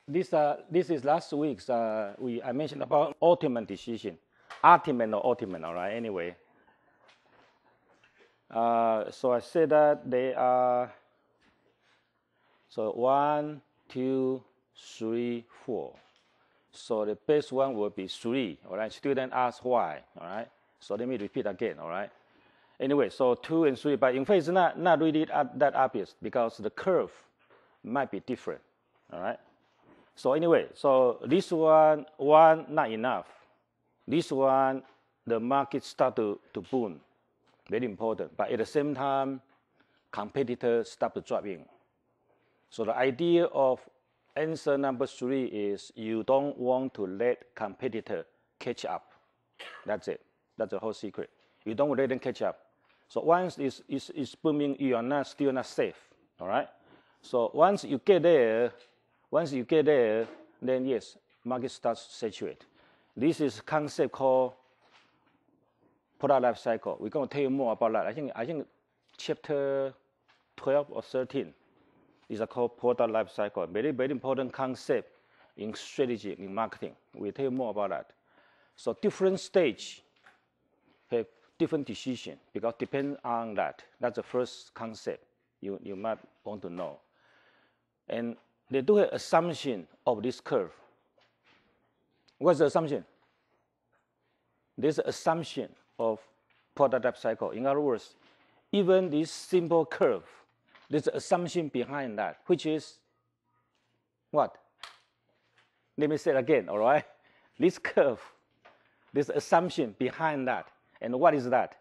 this is last week's. I mentioned about ultimate decision, ultimate or ultimate. All right. Anyway, so I said that they are. So 1, 2, 3, 4. So the best one will be 3. All right. Student asked why. All right. So let me repeat again. All right. Anyway, so 2 and 3, but in fact it's not really that obvious because the curve might be different. All right. So anyway, so this one not enough. This one, the market start to boom, very important. But at the same time, competitors start to drop in. So the idea of answer number 3 is you don't want to let competitor catch up. That's it. That's the whole secret. You don't let them catch up. So once it's booming, you are still not safe. All right. So once you get there, then yes, market starts to saturate. This is a concept called product life cycle. We're going to tell you more about that. I think chapter 12 or 13 is called product life cycle. Very, very important concept in strategy, in marketing. We'll tell you more about that. So different stage have different decision because depend on that. That's the first concept you might want to know. And they do have assumption of this curve. What's the assumption? There's an assumption of product life cycle. In other words, even this simple curve, there's an assumption behind that, which is what? Let me say it again, all right? This curve, there's an assumption behind that. And what is that?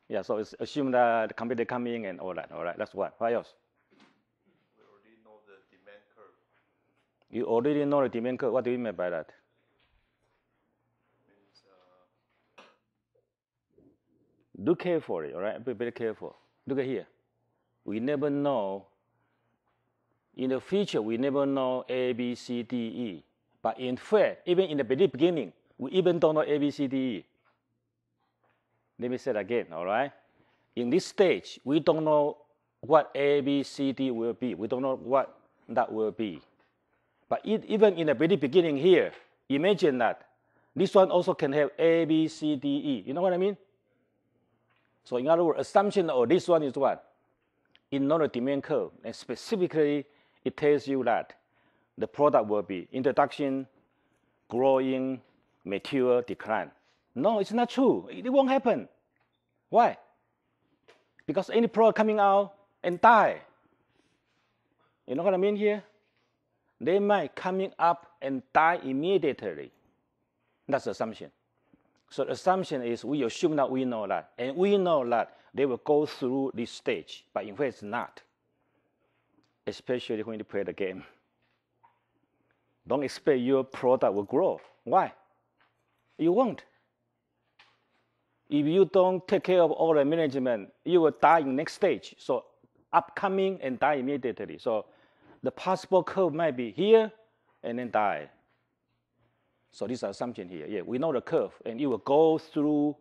Yeah, so it's assume that the competitor coming and all that. All right, that's what. What else? We already know the demand curve. You already know the demand curve. What do you mean by that? Means, Do carefully, all right? Be very careful. Look at here. We never know. In the future, we never know A, B, C, D, E. But in fact, even in the very beginning, we even don't know A, B, C, D, E. Let me say it again, all right? In this stage, we don't know what A, B, C, D will be. We don't know what that will be. But even in the very beginning here, imagine that this one also can have A, B, C, D, E. You know what I mean? So in other words, assumption of this one is what? In the demand curve. And specifically, it tells you that the product will be introduction, growing, mature, decline. No, it's not true. It won't happen. Why? Because any product coming out and die. You know what I mean here? They might coming up and die immediately. That's the assumption. So the assumption is we assume that we know that. And we know that they will go through this stage. But in fact, it's not. Especially when you play the game. Don't expect your product will grow. Why? You won't. If you don't take care of all the management, you will die in the next stage. So upcoming and die immediately. So the possible curve might be here and then die. So this is an assumption here. Yeah, we know the curve, and you will go through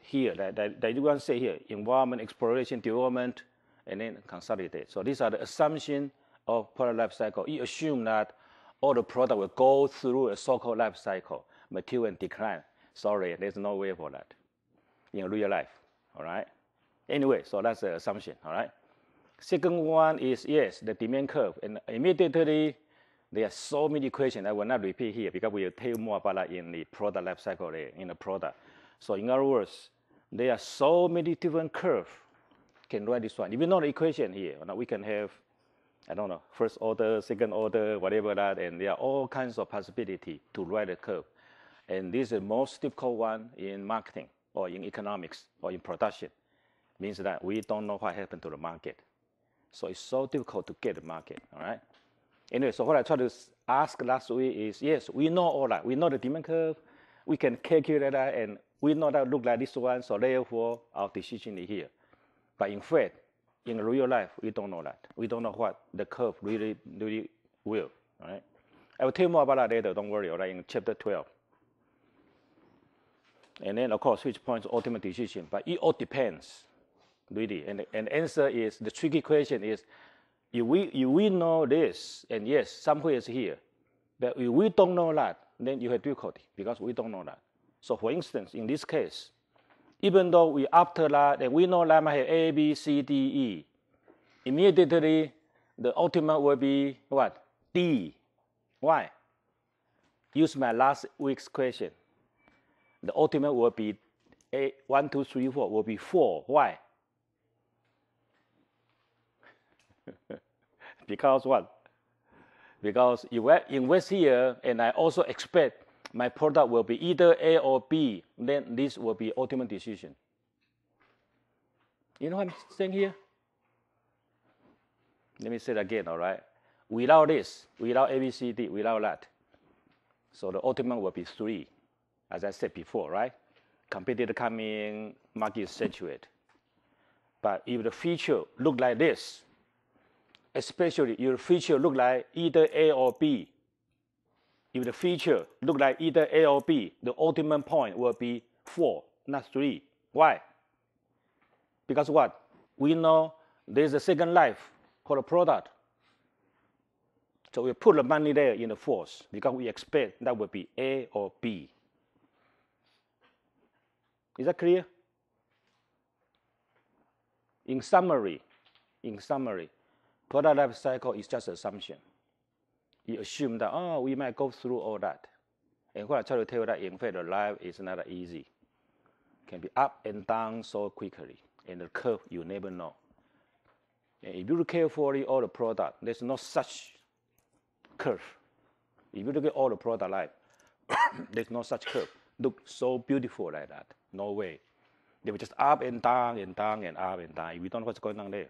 here. That you want to say here, environment, exploration, development, and then consolidate. So these are the assumptions of product life cycle. You assume that all the product will go through a so-called life cycle, mature and decline. Sorry, there's no way for that in real life, all right? Anyway, so that's the assumption, all right? Second one is, yes, the demand curve. And immediately, there are so many equations I will not repeat here because we will tell you more about that in the product life cycle there, in the product. So in other words, there are so many different curves. Can write this one. If you know the equation here, we can have, I don't know, first order, second order, whatever that, and there are all kinds of possibility to write a curve. And this is the most difficult one in marketing or in economics or in production. Means that we don't know what happened to the market. So it's so difficult to get the market, all right? Anyway, so what I tried to ask last week is, yes, we know all that. We know the demand curve. We can calculate that, and we know that look like this one, so therefore our decision is here. But in fact, in real life, we don't know that. We don't know what the curve really will, all right? I will tell you more about that later, don't worry, all right, in chapter 12. And then, of course, which points ultimate decision, but it all depends. really. And the answer is, the tricky question is, if we know this, and yes, somewhere is here, but if we don't know that, then you have difficulty because we don't know that. So for instance, in this case, even though we after that and we know that I have A, B, C, D, E, immediately the ultimate will be what? D. Why? Use my last week's question. The ultimate will be A, 1, 2, 3, 4 will be 4. Why? Because what? Because if I invest here and I also expect my product will be either A or B, then this will be ultimate decision. You know what I'm saying here? Let me say it again, all right? Without this, without A, B, C, D, without that, so the ultimate will be 3, as I said before, right? Competitor coming, market is saturated. But if the feature look like this, especially if the feature look like either A or B, if the feature look like either A or B, the ultimate point will be 4, not 3. Why? Because what? We know there's a second life for the product. So we put the money there in the 4th because we expect that will be A or B. Is that clear? In summary, product life cycle is just assumption. You assume that, oh, we might go through all that. And what I try to tell you that, in fact, the life is not easy. It can be up and down so quickly. And the curve, you never know. And if you look carefully all the product, there's no such curve. If you look at all the product life, there's no such curve. Look so beautiful like that. No way. They were just up and down and down and up and down. We don't know what's going on there.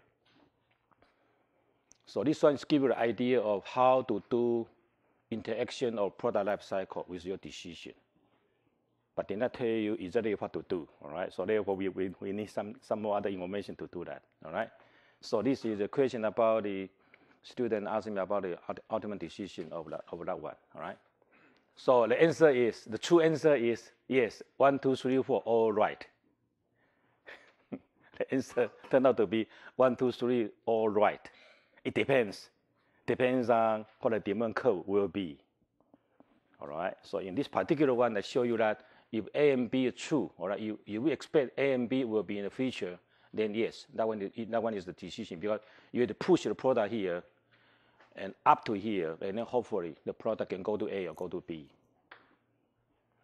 So this one gives you the idea of how to do interaction of product life cycle with your decision. But they not tell you exactly what to do, all right? So therefore, we need some more other information to do that, all right? So this is a question about the student asking me about the ultimate decision of that one, all right? So the answer is, the true answer is yes, 1, 2, 3, 4, all right. The answer turned out to be 1, 2, 3, all right. It depends. Depends on what the demand curve will be. All right. So in this particular one, I show you that if A and B is true, all right, if we expect A and B will be in the future, then yes, that one is the decision because you have to push the product here and up to here, and then hopefully the product can go to A or go to B.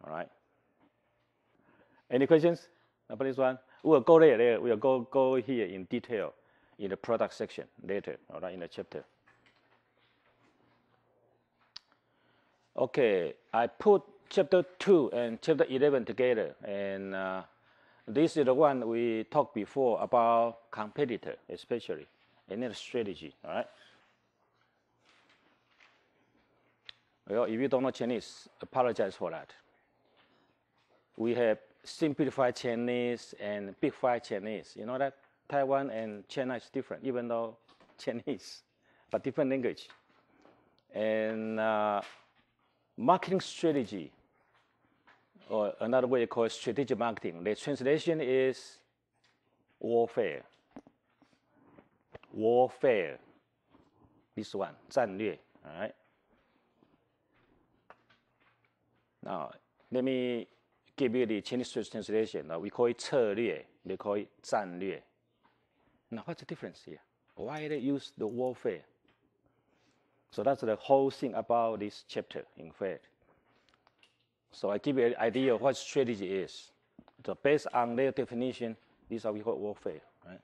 All right. Any questions about this one? We'll go there. We'll go here in detail in the product section later, all right, in the chapter. Okay, I put chapter 2 and chapter 11 together, and this is the one we talked before about competitor, especially, and then strategy, all right? Well, if you don't know Chinese, apologize for that. We have simplified Chinese and big-five Chinese. You know that? Taiwan and China is different, even though Chinese, but different language. And marketing strategy, or another way to call it strategic marketing, the translation is warfare. Warfare. This one, 战略, all right? Now, let me give you the Chinese translation. We call it 策略, they call it 战略. Now, what's the difference here? Why they use the warfare? So that's the whole thing about this chapter, in fact. So I give you an idea of what strategy is. So based on their definition, this is how we call warfare, right?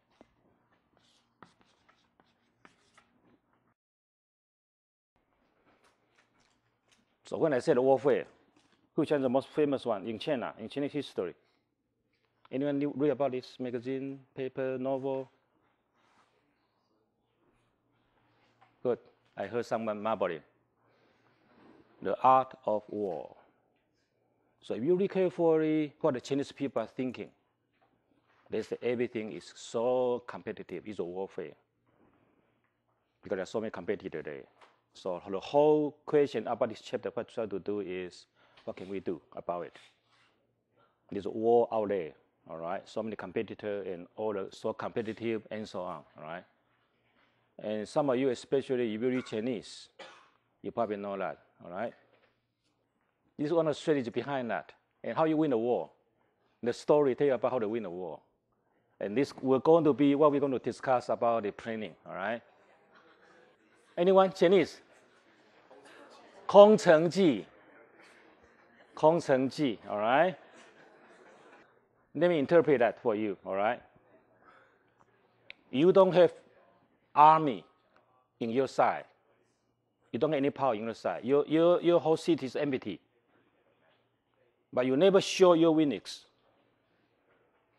So when I said warfare, which is the most famous one in China, in Chinese history? Anyone read about this magazine, paper, novel? Good. I heard someone marveling. The Art of War. So if you read carefully what the Chinese people are thinking, they say everything is so competitive. It's a warfare. Because there are so many competitors there. So the whole question about this chapter, what we try to do is, what can we do about it? There's a war out there. all right? So many competitors and all the so competitive and so on, all right? And some of you, especially if you read Chinese, you probably know that, all right? This is one of the strategies behind that and how you win a war. The story tell you about how to win a war. And this we're going to be what we're going to discuss about the planning, all right? Anyone? Chinese? 空城计. 空城计, all right? Let me interpret that for you, all right? You don't have army in your side. You don't have any power in your side. Your whole city is empty. But you never show your winnings.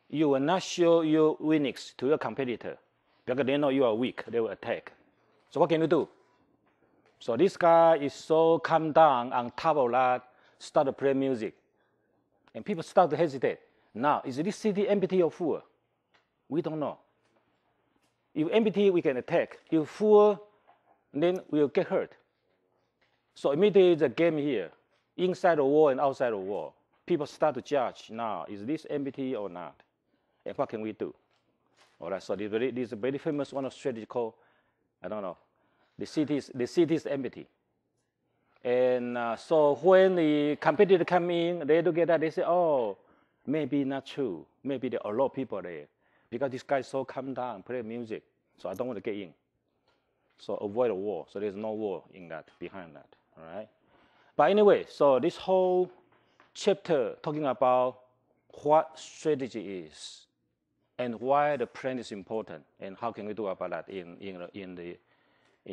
You will not show your winnings to your competitor because they know you are weak. They will attack. So what can you do? So this guy is so calm down on top of that, start to play music. And people start to hesitate. Now, is this city empty or full? We don't know. If empty, we can attack. If full, then we'll get hurt. So immediately the game here, inside the wall and outside the wall, people start to judge now, is this empty or not? And what can we do? All right, so this is a very famous one of strategy called, I don't know, the city is empty. And so when the competitor come in, they look at that, they say, oh, maybe not true. Maybe there are a lot of people there. Because this guy is so calm down, play music. So I don't want to get in. So avoid a war. So there's no war in that, behind that, all right? But anyway, so this whole chapter talking about what strategy is and why the plan is important and how can we do about that in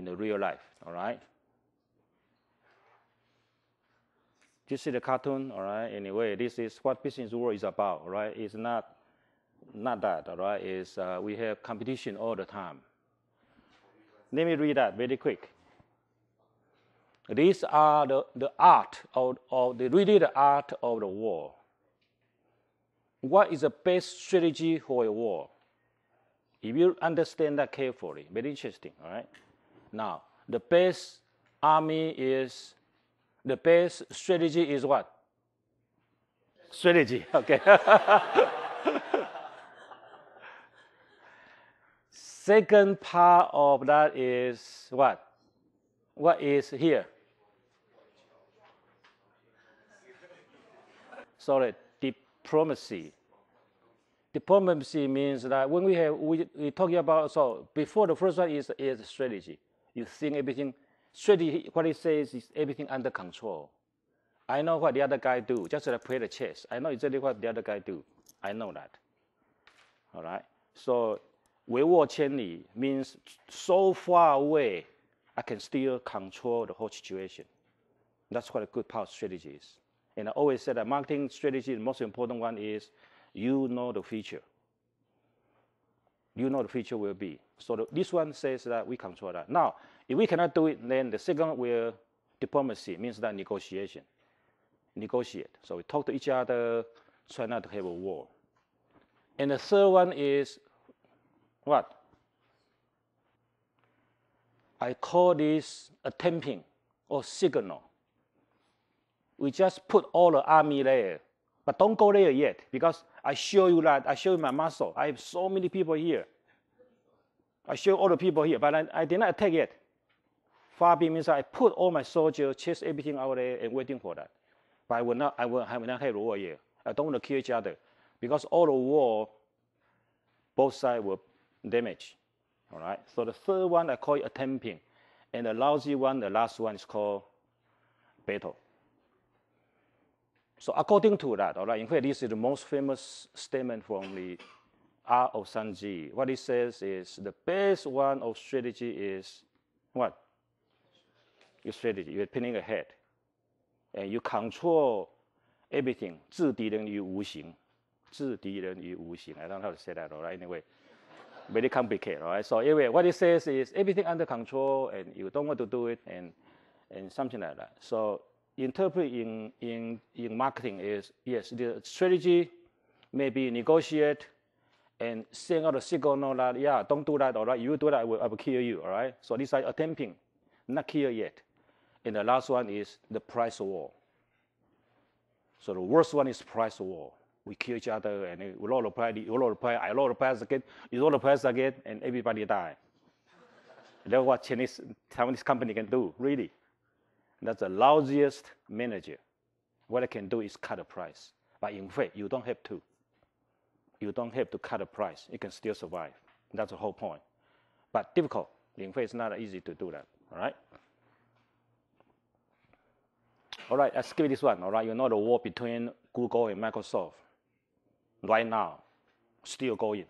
the real life, all right? You see the cartoon, all right? Anyway, this is what business world is about, all right? It's not that, all right? It's, we have competition all the time. Let me read that very quick. These are the art of really the art of the war. What is the best strategy for a war? If you understand that carefully, very interesting, all right? Now, the best strategy is what? Strategy, okay. Second part of that is what? What is here? Sorry, diplomacy. Diplomacy means that when we talking about, so before the first one is strategy. You think everything, strategy, what it says is everything under control. I know what the other guy do, just like play the chess. I know exactly what the other guy do. I know that, all right? So, 围握千里 means so far away, I can still control the whole situation. That's what a good power strategy is. And I always said that marketing strategy, the most important one is you know the future. You know the future will be. So this one says that we control that. Now, if we cannot do it, then the second will diplomacy, means that negotiation. Negotiate. So we talk to each other, try not to have a war. And the third one is what? I call this attempting or signal. We just put all the army there, but don't go there yet because I show you that, I show you my muscle. I have so many people here. I show all the people here, but I did not attack yet. Far be means I put all my soldiers, chase everything out there and waiting for that. But I will not have a war here. I don't want to kill each other because all the war, both sides will damage. All right. So the third one I call it attempting, and the lousy one, the last one is called battle. So according to that, all right. In fact, this is the most famous statement from the Art of Sanji. What it says is the best one of strategy is what? Your strategy. You're planning ahead, and you control everything. 置敌人于无形. 置敌人于无形. I don't know how to say that. All right. Anyway. Very complicated, all right? So anyway, what it says is everything under control, and you don't want to do it, and something like that. So interpret in marketing is, yes, the strategy maybe negotiate and send out a signal that, yeah, don't do that, all right? You do that, I will kill you, all right? So these are attempting, not kill yet. And the last one is the price war. So the worst one is price war. we kill each other, and we lower the price, you lower the price, I lower the price again, you lower the price again, and everybody die. That's what Taiwanese company can do, really. That's the lousiest manager. What I can do is cut the price. But in fact, you don't have to. You don't have to cut the price. You can still survive. That's the whole point. But difficult. In fact, it's not easy to do that. All right? All right, let's skip this one. All right, you know the war between Google and Microsoft. Right now, still going.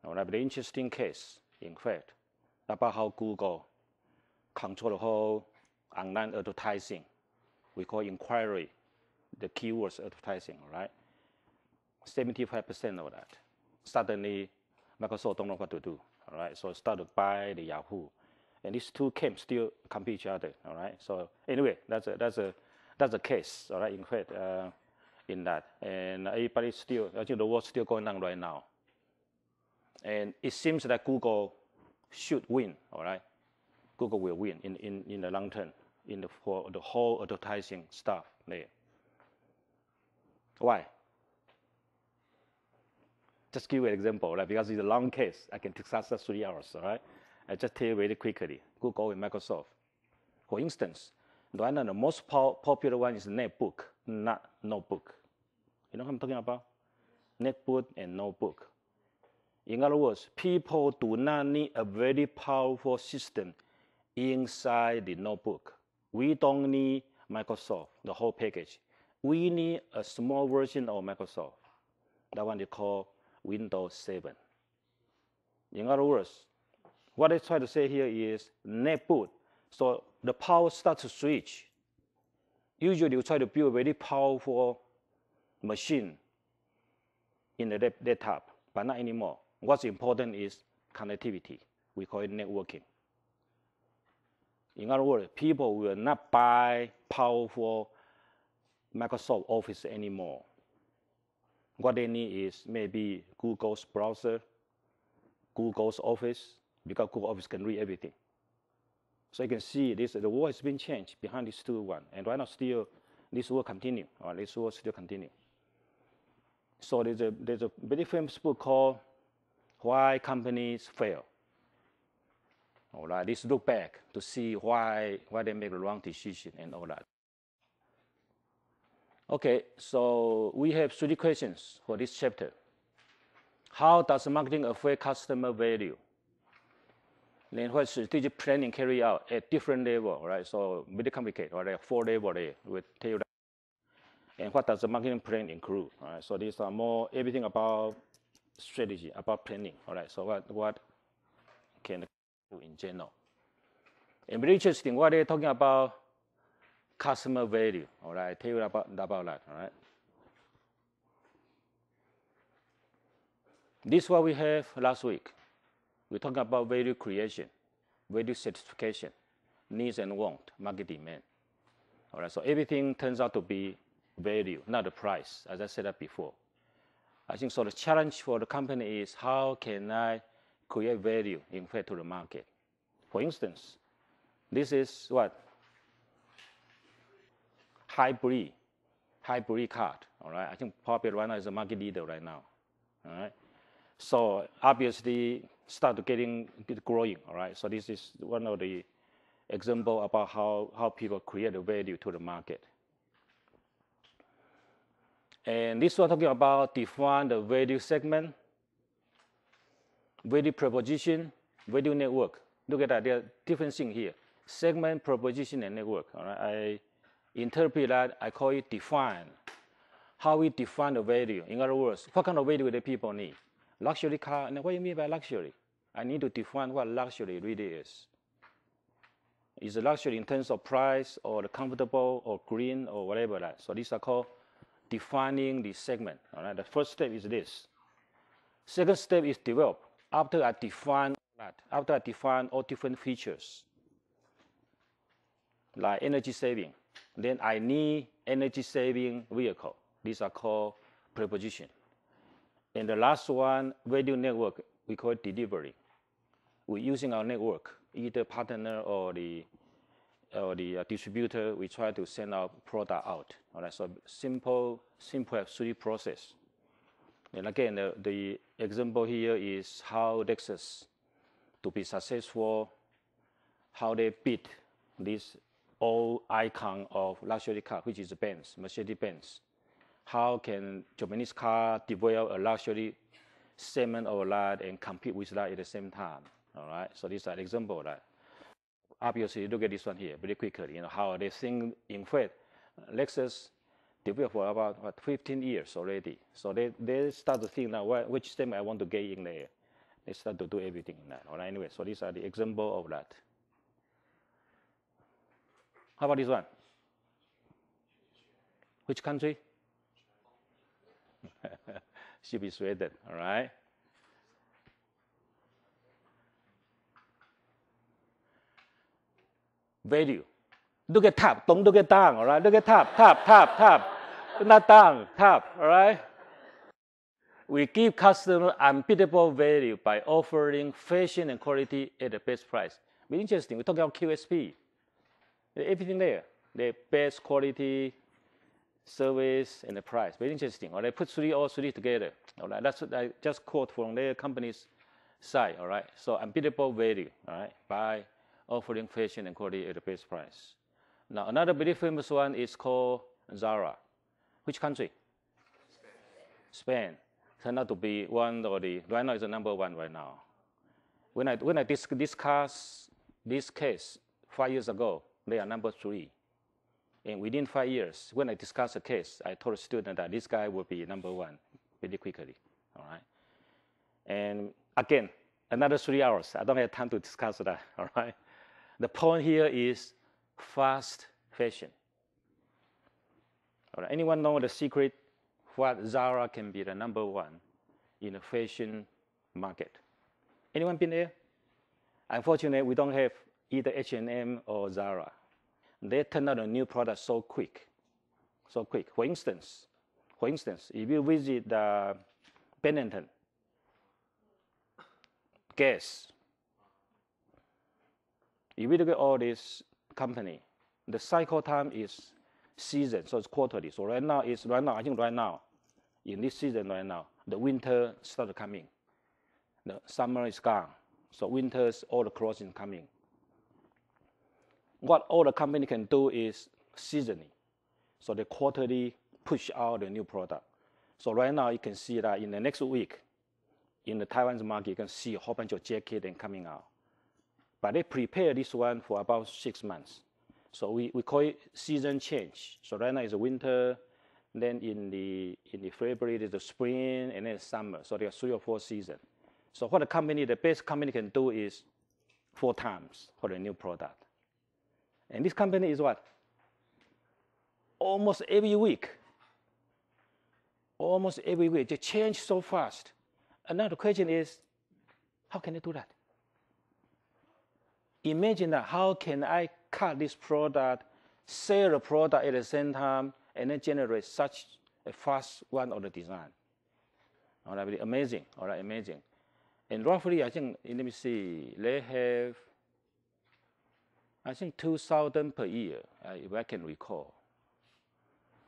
All right, but the interesting case, in fact, about how Google control the whole online advertising. We call inquiry, the keywords advertising, all right? 75% of that. Suddenly, Microsoft don't know what to do, all right? So start to buy the Yahoo. And these two camps still compete each other, all right? So anyway, that's a case, all right, in fact, in that. And everybody still, I think the war's still going on right now. And it seems that Google should win, all right? Google will win in the long term, for the whole advertising stuff there. Why? Just give you an example, right? Because it's a long case. I can discuss that 3 hours, all right? I just tell you very quickly, Google and Microsoft. For instance, right now the most popular one is netbook, not notebook. You know what I'm talking about? Netbook and notebook. In other words, people do not need a very powerful system inside the notebook. We don't need Microsoft, the whole package. We need a small version of Microsoft. That one they call Windows 7. In other words, what I try to say here is netboot. So the power starts to switch. Usually you try to build a very powerful machine in the desktop, but not anymore. What's important is connectivity. We call it networking. In other words, people will not buy powerful Microsoft Office anymore. What they need is maybe Google's browser, Google's Office, because Google Office can read everything. So you can see this, the war has been changed behind these two one. And right now still, this war continue, or this war still continue. So there's a very famous book called Why Companies Fail. All right, let's look back to see why they make the wrong decision and all that. Okay, so we have 3 questions for this chapter. How does marketing affect customer value? Then what strategic planning carry out at different level, right? So very complicated, right? There are 4 levels there. We'll tell you that. And what does the marketing plan include? All right, so these are more everything about strategy, about planning. All right, so what can do in general? And very interesting, what they're talking about customer value. All right, I tell you about that. All right. This is what we have last week. We're talking about value creation, value satisfaction, needs and want, market demand. All right, so everything turns out to be value, not the price, as I said that before. I think so the challenge for the company is how can I create value, in fact, to the market. For instance, this is what? Hybrid card, all right? I think probably right now is a market leader right now, all right? So obviously start getting growing, all right? So this is one of the example about how people create a value to the market. And this one talking about define the value segment, value proposition, value network. Look at that, there are different things here. Segment, proposition, and network, all right? I interpret that, I call it define. How we define the value. In other words, what kind of value do people need? Luxury car, and what do you mean by luxury? I need to define what luxury really is. Is it luxury in terms of price, or the comfortable, or green, or whatever that? So these are called defining the segment, all right? The first step is this. Second step is develop. After I define that, after I define all different features, like energy saving, then I need energy saving vehicle. These are called proposition. And the last one, value network, we call it delivery. We're using our network, either partner or the or the distributor, we try to send our product out. All right, so simple 3 process. And again, the example here is how Lexus, to be successful, how they beat this old icon of luxury car, which is Benz, Mercedes-Benz. How can Japanese car develop a luxury segment of that and compete with that at the same time? All right, so these are examples of that. Obviously, look at this one here very quickly. You know how they think. In fact, Lexus developed for about 15 years already. So they start to think now which segment I want to get in there. They start to do everything in that. All right, anyway, so these are the example of that. How about this one? Which country? Should be Sweden. All right. Value. Look at top. Don't look at down. All right. Look at top. Not down. Top. All right. We give customers unbeatable value by offering fashion and quality at the best price. Very interesting. We talk about QSP. Everything there. The best quality, service, and the price. Very interesting. All right. Put all three together. All right. That's what I just quote from their company's side. All right. So unbeatable value. All right. By offering fashion and quality at the best price. Now, another very famous one is called Zara. Which country? Spain. Turned out to be one of the, right now is the number 1 right now. When I discussed this case 5 years ago, they are number 3. And within 5 years, when I discussed the case, I told a student that this guy will be number 1 very quickly. All right. And again, another 3 hours. I don't have time to discuss that. All right. The point here is fast fashion. All right. Anyone know the secret what Zara can be the number 1 in the fashion market? Anyone been there? Unfortunately, we don't have either H&M or Zara. They turn out a new product so quick. For instance, if you visit Benetton, Guess, if you look at all this company, the cycle time is season, so it's quarterly. So right now, in this season right now, the winter started coming. The summer is gone. So winter's all the clothes is coming. What all the company can do is seasoning. So they quarterly push out the new product. So right now you can see that in the next week, in the Taiwan's market, you can see a whole bunch of jackets coming out. But they prepare this one for about 6 months. So we call it season change. So right now it's winter, then in the February there's the spring, and then summer. So there are 3 or 4 seasons. So what the best company can do is 4 times for the new product. And this company is what? Almost every week. They change so fast. And now the question is, how can they do that? Imagine that, how can I cut this product, sell the product at the same time, and then generate such a fast one of the design? All right, really amazing. All right, amazing. And roughly, I think, let me see, they have, I think 2,000 per year, if I can recall.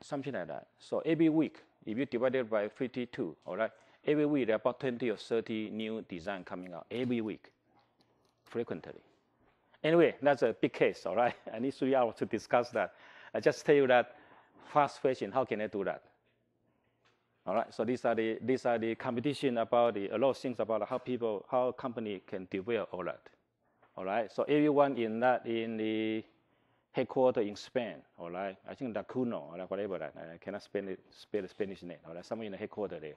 Something like that. So every week, if you divide it by 52, all right, every week there are about 20 or 30 new designs coming out, every week, frequently. Anyway, that's a big case, all right? I need 3 hours to discuss that. I just tell you that fast fashion, how can I do that? All right, so these are the competition about a lot of things about how company can develop all that. All right, so everyone in the headquarters in Spain, all right, I think Dacuno, or whatever that, I cannot spell the Spanish name, all right, somewhere in the headquarters there.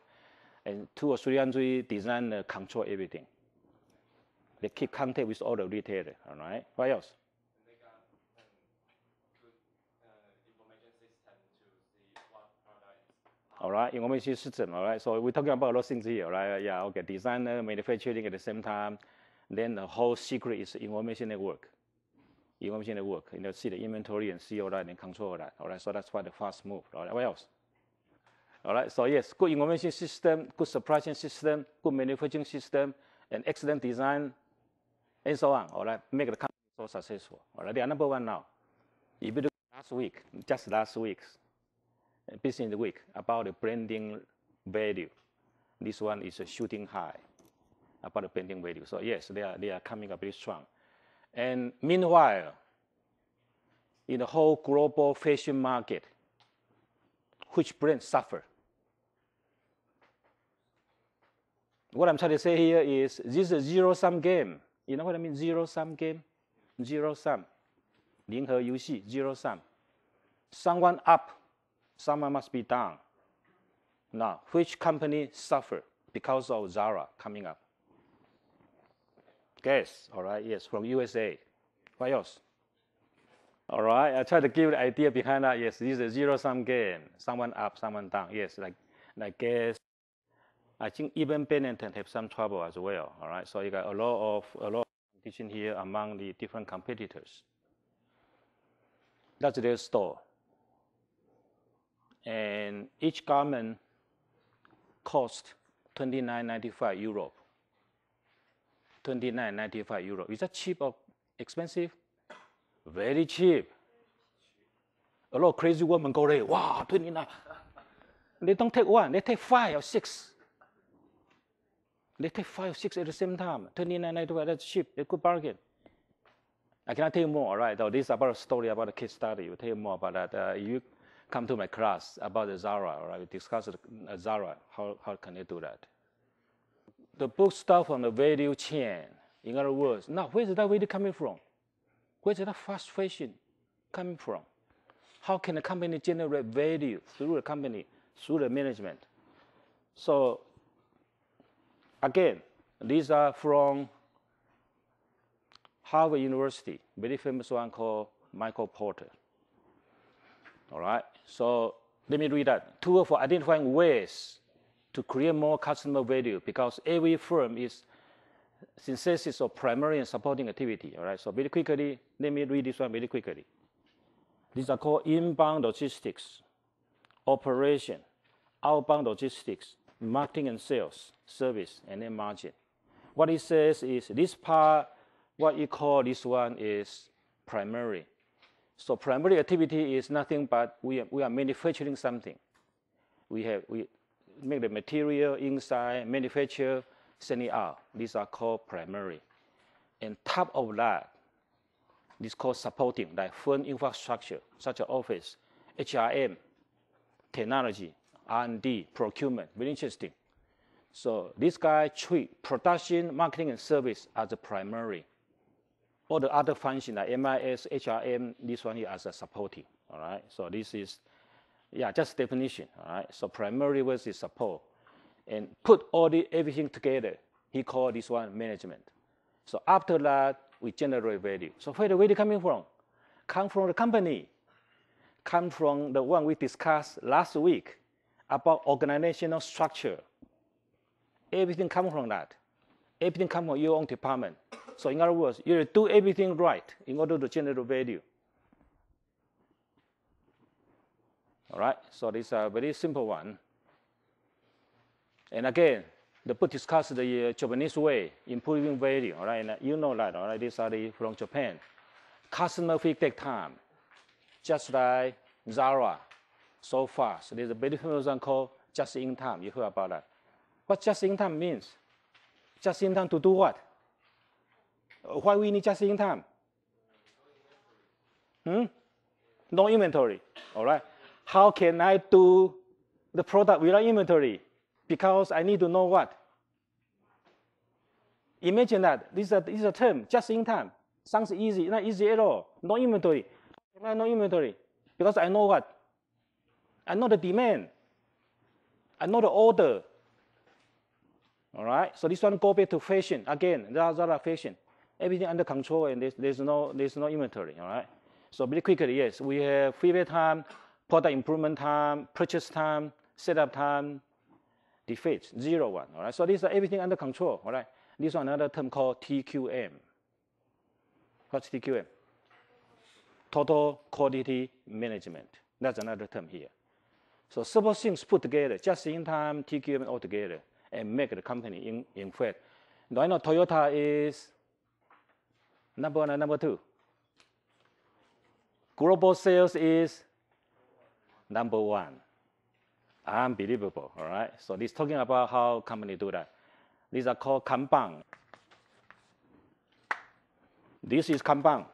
And 200 or 300 designers control everything. They keep contact with all the retailers, all right? What else? They got good information system to see what product is. All right, information system, all right? So we're talking about a lot of things here, all right? Yeah, okay, designer, manufacturing at the same time. Then the whole secret is information network. Information network, you know, see the inventory and see all that and control that, all right? So that's why the fast move, all right? What else? All right, so yes, good information system, good supply chain system, good manufacturing system, and excellent design, and so on, all right? Make the company so successful, all right? They are number 1 now. If you look last week, just last week's business week about the branding value, this one is a shooting high about the branding value. So yes, they are coming up very strong. And meanwhile, in the whole global fashion market, which brands suffer? What I'm trying to say here is this is a zero-sum game. You know what I mean? Zero-sum game? Zero-sum. 零和游戏, zero-sum. Someone up, someone must be down. Now, which company suffer because of Zara coming up? Guess, all right, yes, from USA. What else? All right, I try to give the idea behind that. Yes, this is a zero-sum game. Someone up, someone down. Yes, like Guess. I think even Benetton have some trouble as well. All right, so you got a lot of competition here among the different competitors. That's their store. And each garment cost €29.95 Europe. €29.95 Europe. Is that cheap or expensive? Very cheap. A lot of crazy women go there. Wow, 29. They don't take one. They take 5 or 6. They take 5 or 6 at the same time. $29.95. That's cheap. A good bargain. I cannot tell you more. All right. Though this is about a story about a case study. We'll tell you more about that. You come to my class about the Zara. All right. We discuss Zara. How can they do that? The book starts from the value chain. In other words, now where is that value coming from? Where is that fast fashion coming from? How can a company generate value through the company, through the management? So, again, these are from Harvard University, very famous one called Michael Porter. All right, so let me read that. Tool for identifying ways to create more customer value, because every firm is synthesis of primary and supporting activity. All right, so very quickly, let me read this one very quickly. These are called inbound logistics, operation, outbound logistics, marketing and sales, service, and then margin. What it says is this part, what you call this one is primary. So primary activity is nothing but we are manufacturing something. We make the material inside, manufacture, send it out. These are called primary. And top of that, this is called supporting, like firm infrastructure, such as office, HRM, technology, R&D, procurement, very interesting. So this guy treat production, marketing, and service as the primary. All the other functions like MIS, HRM, this one here as a supporting. All right. So this is, just definition. All right. So primary versus support, and put everything together. He called this one management. So after that, we generate value. So where the value coming from? Come from the company. Come from the one we discussed last week about organizational structure. Everything comes from that. Everything comes from your own department. So in other words, you do everything right in order to generate value. All right, so this is a very simple one. And again, the book discusses the Japanese way, improving value. All right, and you know that. All right, these are from Japan. Customer feedback time, just like Zara, so fast. There's a very famous one called just in time. You heard about that. What just in time means? Just in time to do what? Why we need just in time? No inventory. All right. How can I do the product without inventory? Because I need to know what? Imagine that. This is a term, just in time. Sounds easy. Not easy at all. No inventory. No inventory. Because I know what? I know the demand. I know the order. All right. So this one go back to fashion again. Zara fashion. Everything under control, and there's no inventory. All right. So very quickly, yes, we have feedback time, product improvement time, purchase time, setup time, defeats, 0, 1. All right. So these are everything under control. All right. This one another term called TQM. What's TQM? Total Quality Management. That's another term here. So several things put together, just in time, TQM all together, and make the company in fact. Do I know Toyota is number 1 and number 2? Global sales is number 1. Unbelievable, all right? So this is talking about how companies do that. These are called Kanban. This is Kanban.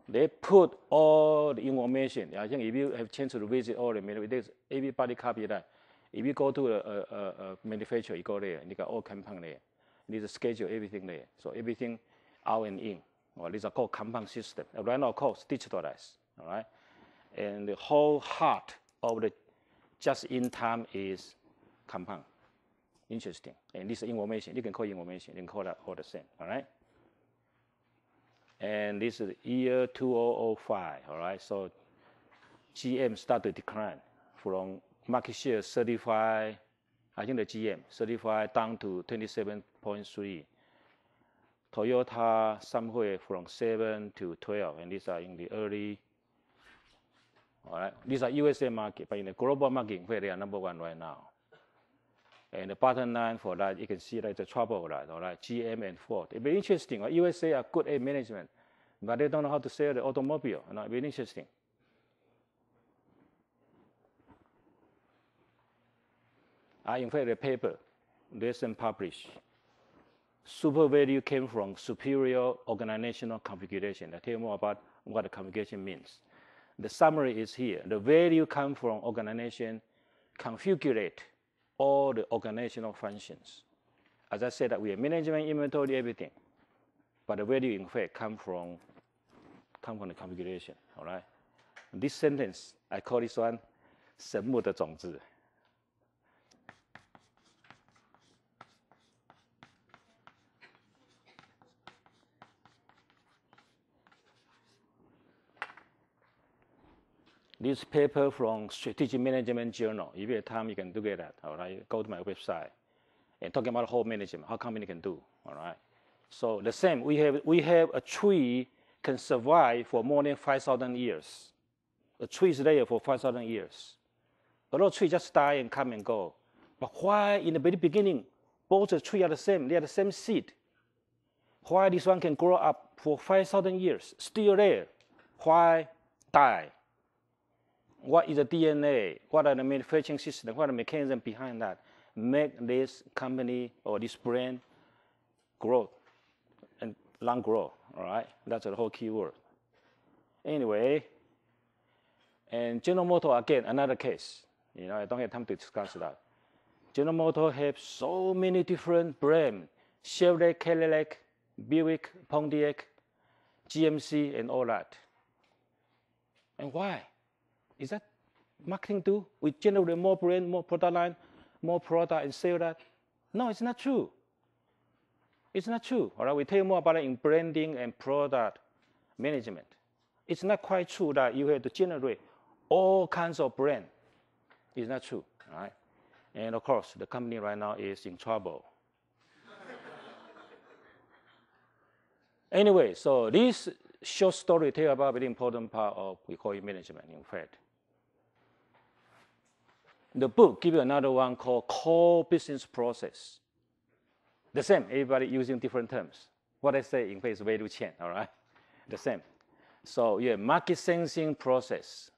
They put all the information. I think if you have a chance to visit all the manufacturers, everybody copy that. If you go to a manufacturer, you go there, and you got all Kanban there. There's a schedule, everything there. So everything out and in. Well, these are called Kanban system. Right now, of course, digitalized, all right? And the whole heart of the just-in-time is Kanban. Interesting. And this is information. You can call information. You can call that all the same, all right? And this is year 2005, all right? So GM started to decline from market share 35, I think the GM, 35 down to 27.3. Toyota somewhere from 7 to 12, and these are in the early, all right? These are USA market, but in the global market, where they are number 1 right now. And the bottom line for that, you can see that the trouble with that, all right? GM and Ford. It's very interesting. Right? USA are good at management, but they don't know how to sell the automobile. You know, very interesting. In fact, the paper, recent published. Super value came from superior organizational configuration. I'll tell you more about what the configuration means. The summary is here. The value comes from organization configurate all the organizational functions. As I said, that we have management, inventory, everything. But the value, in fact, comes from the configuration, all right? This sentence, I call this one, 神木的种子. This paper from Strategic Management Journal. If you have time, you can do that. All right, go to my website and talking about whole management, how company can do. All right. So the same. We have a tree can survive for more than 5,000 years. A tree is there for 5,000 years. A lot of trees just die and come and go. But why in the very beginning, both the trees are the same? They are the same seed. Why this one can grow up for 5,000 years, still there? Why die? What is the DNA? What are the manufacturing systems? What are the mechanisms behind that? Make this company or this brand grow and long grow, all right? That's the whole key word. Anyway, and General Motors, again, another case. You know, I don't have time to discuss that. General Motors have so many different brands. Chevrolet, Cadillac, Buick, Pontiac, GMC, and all that. And why? Is that marketing too? We generate more brand, more product line, more product and sell that? No, it's not true. It's not true. All right, we tell you more about it in branding and product management. It's not quite true that you have to generate all kinds of brand. It's not true. All right, and of course, the company right now is in trouble. Anyway, so this short story tell about a very important part of we call it management. In fact. The book gives you another one called core business process. The same, everybody using different terms. What I say in place value chain, all right? The same. So yeah, market sensing process,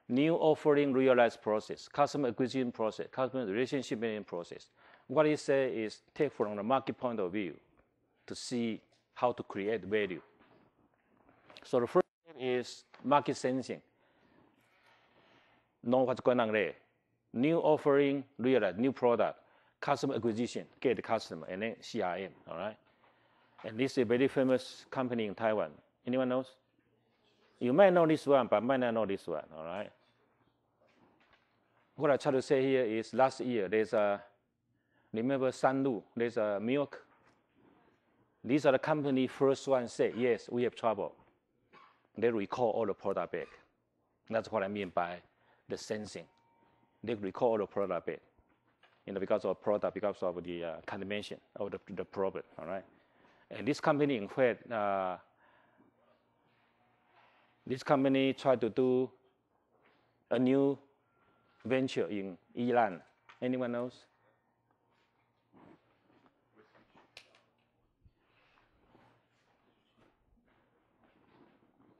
new offering realized process, customer acquisition process, customer relationship management process. What you say is take from the market point of view to see how to create value. So the first thing is market sensing. Know what's going on there. New offering, realize new product, customer acquisition, get the customer, and then CRM, all right? And this is a very famous company in Taiwan. Anyone knows? You might know this one, but might not know this one, all right? What I try to say here is last year, there's a, remember Sanlu, there's a milk. These are the company first one say, yes, we have trouble. They recall all the product back. That's what I mean by the sensing. They recall the product back, you know, because of product, because of the condemnation of the problem, all right? And this company, in fact, this company tried to do a new venture in Iran. Anyone knows?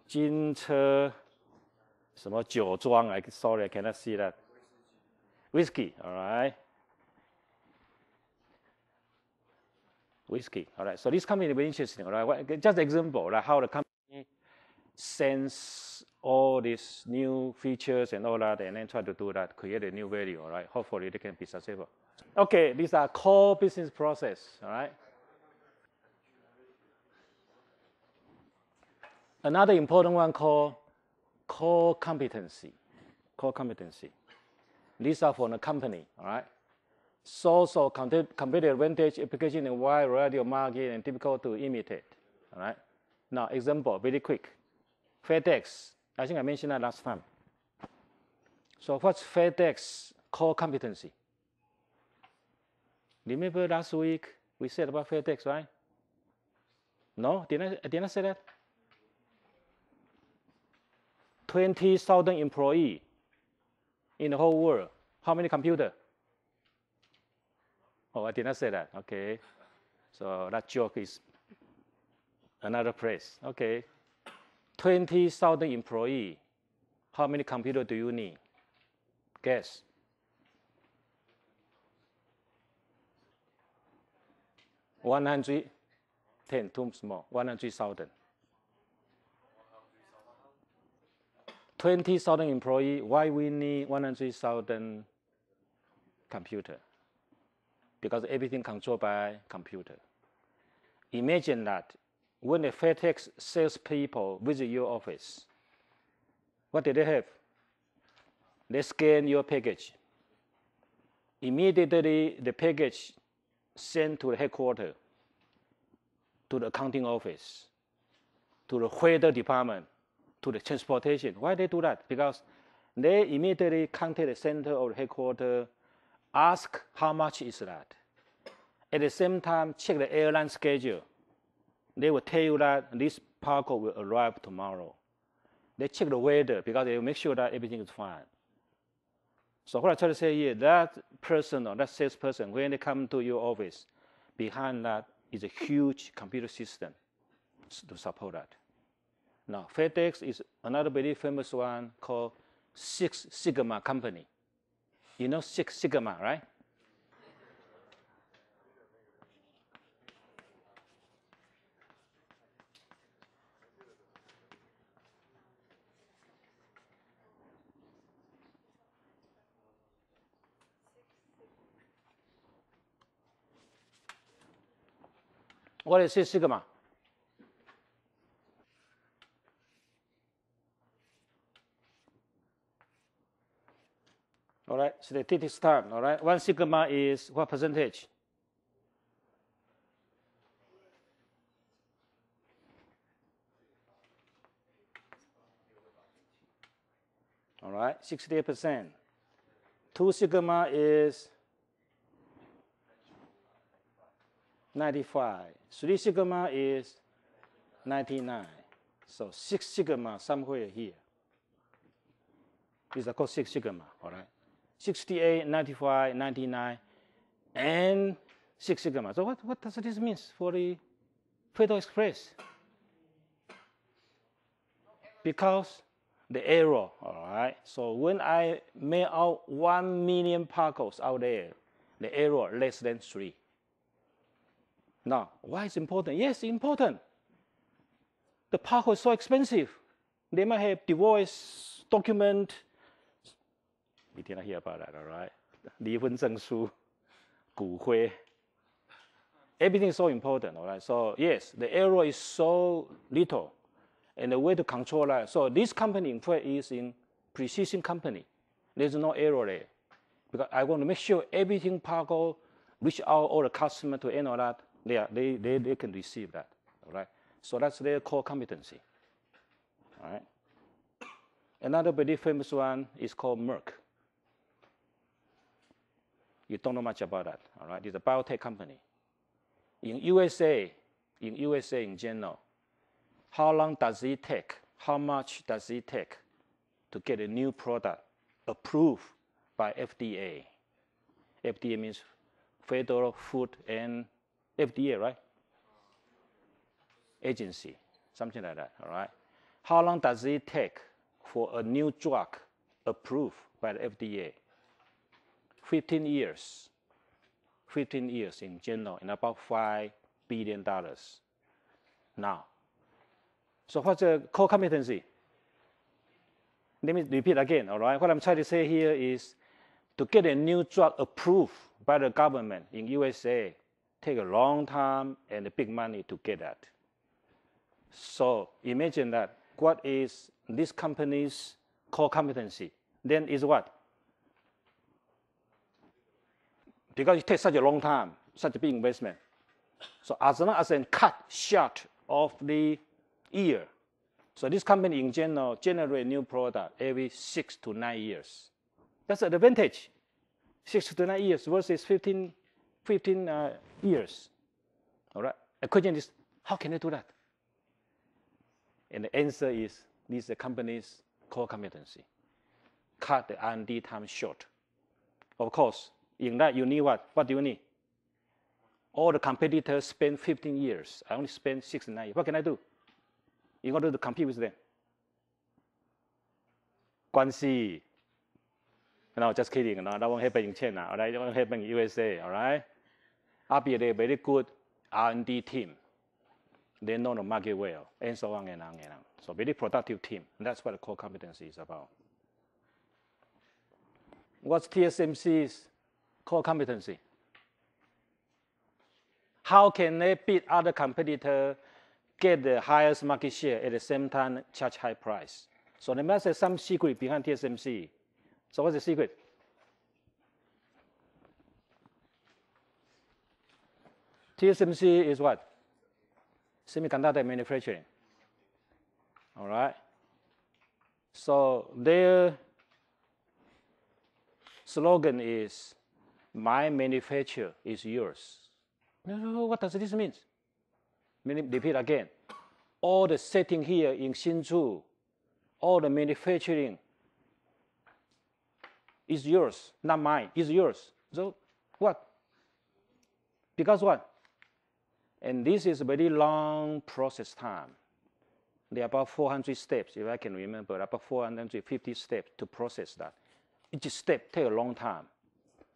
金车什么酒庄 sorry, I cannot see that. Whiskey, all right. Whiskey, all right. So this company is very interesting, all right. Just example, like how the company sends all these new features and all that, and then try to do that, create a new value, all right. Hopefully they can be successful. Okay, these are core business process, all right. Another important one called core competency. Core competency. These are for the company, all right. So competitive advantage, application in wide variety of market and difficult to imitate, all right. Now, example, very quick. FedEx, I think I mentioned that last time. So what's FedEx core competency? Remember last week we said about FedEx, right? No, did I say that? 20,000 employees in the whole world. How many computers? Oh, I did not say that. Okay. So that joke is another place. Okay. 20,000 employees. How many computers do you need? Guess. $110, too small. 100,000. 20,000 employees. Why we need 100,000 computers? Because everything controlled by computer. Imagine that when the FedEx salespeople visit your office, what do they have? They scan your package. Immediately, the package sent to the headquarters, to the accounting office, to the weather department, to the transportation. Why they do that? Because they immediately contact the center of the headquarters, ask how much is that. At the same time, check the airline schedule. They will tell you that this cargo will arrive tomorrow. They check the weather because they will make sure that everything is fine. So what I try to say here, that person or that salesperson, when they come to your office, behind that is a huge computer system to support that. Now, FedEx is another very famous one called Six Sigma company. You know Six Sigma, right? What is Six Sigma? All right, statistics time, all right? 1 sigma is what percentage? All right, 68%. 2 sigma is 95. 3 sigma is 99. So 6 sigma somewhere here. These are called 6 sigma, all right? 68, 95, 99, and 6 sigma. So what does this mean for the Federal Express? Because the error, all right? So when I mail out 1 million parcels out there, the error less than 3. Now, why is it important? Yes, important. The parcel is so expensive. They might have divorce document. We did not hear about that, all right? 离婚证书, 骨灰. Everything is so important, all right? So yes, the error is so little, and the way to control that. So this company, in fact, is in precision company. There's no error there, because I want to make sure everything parcel reach out all the customer to end all that. They can receive that, all right? So that's their core competency, all right? Another very famous one is called Merck. You don't know much about that, all right? It's a biotech company. In USA in general, how long does it take? How much does it take to get a new product approved by FDA? FDA means Federal Food and FDA, right? Agency, something like that, all right? How long does it take for a new drug approved by the FDA? 15 years. 15 years in general, and about $5 billion. Now, so what's the core competency? Let me repeat again, all right? What I'm trying to say here is to get a new drug approved by the government in USA take a long time and big money to get that. So imagine that what is this company's core competency? Then is what? Because it takes such a long time, such a big investment. So as long as I cut short of the year, so this company in general generate new product every 6 to 9 years. That's an advantage. 6 to 9 years versus 15 years. All right. The question is, how can they do that? And the answer is, this is the company's core competency. Cut the R&D time short. Of course, in that you need what? What do you need? All the competitors spend 15 years. I only spend 6 to 9 years. What can I do in order to compete with them? 关系. No, just kidding. No, that won't happen in China. All right, that won't happen in USA. All right. I'll be a very good R&D team. They know the market well, and so on and on and on. So very productive team. And that's what the core competency is about. What's TSMC's core competency? How can they beat other competitors, get the highest market share at the same time, charge high price? So there must be some secret behind TSMC. So what's the secret? TSMC is what? Semiconductor manufacturing. All right. So their slogan is, my manufacture is yours. What does this mean? Repeat again. All the setting here in Hsinchu, all the manufacturing is yours, not mine, is yours. So what? Because what? And this is a very long process time. There are about 400 steps, if I can remember, about 450 steps to process that. Each step takes a long time.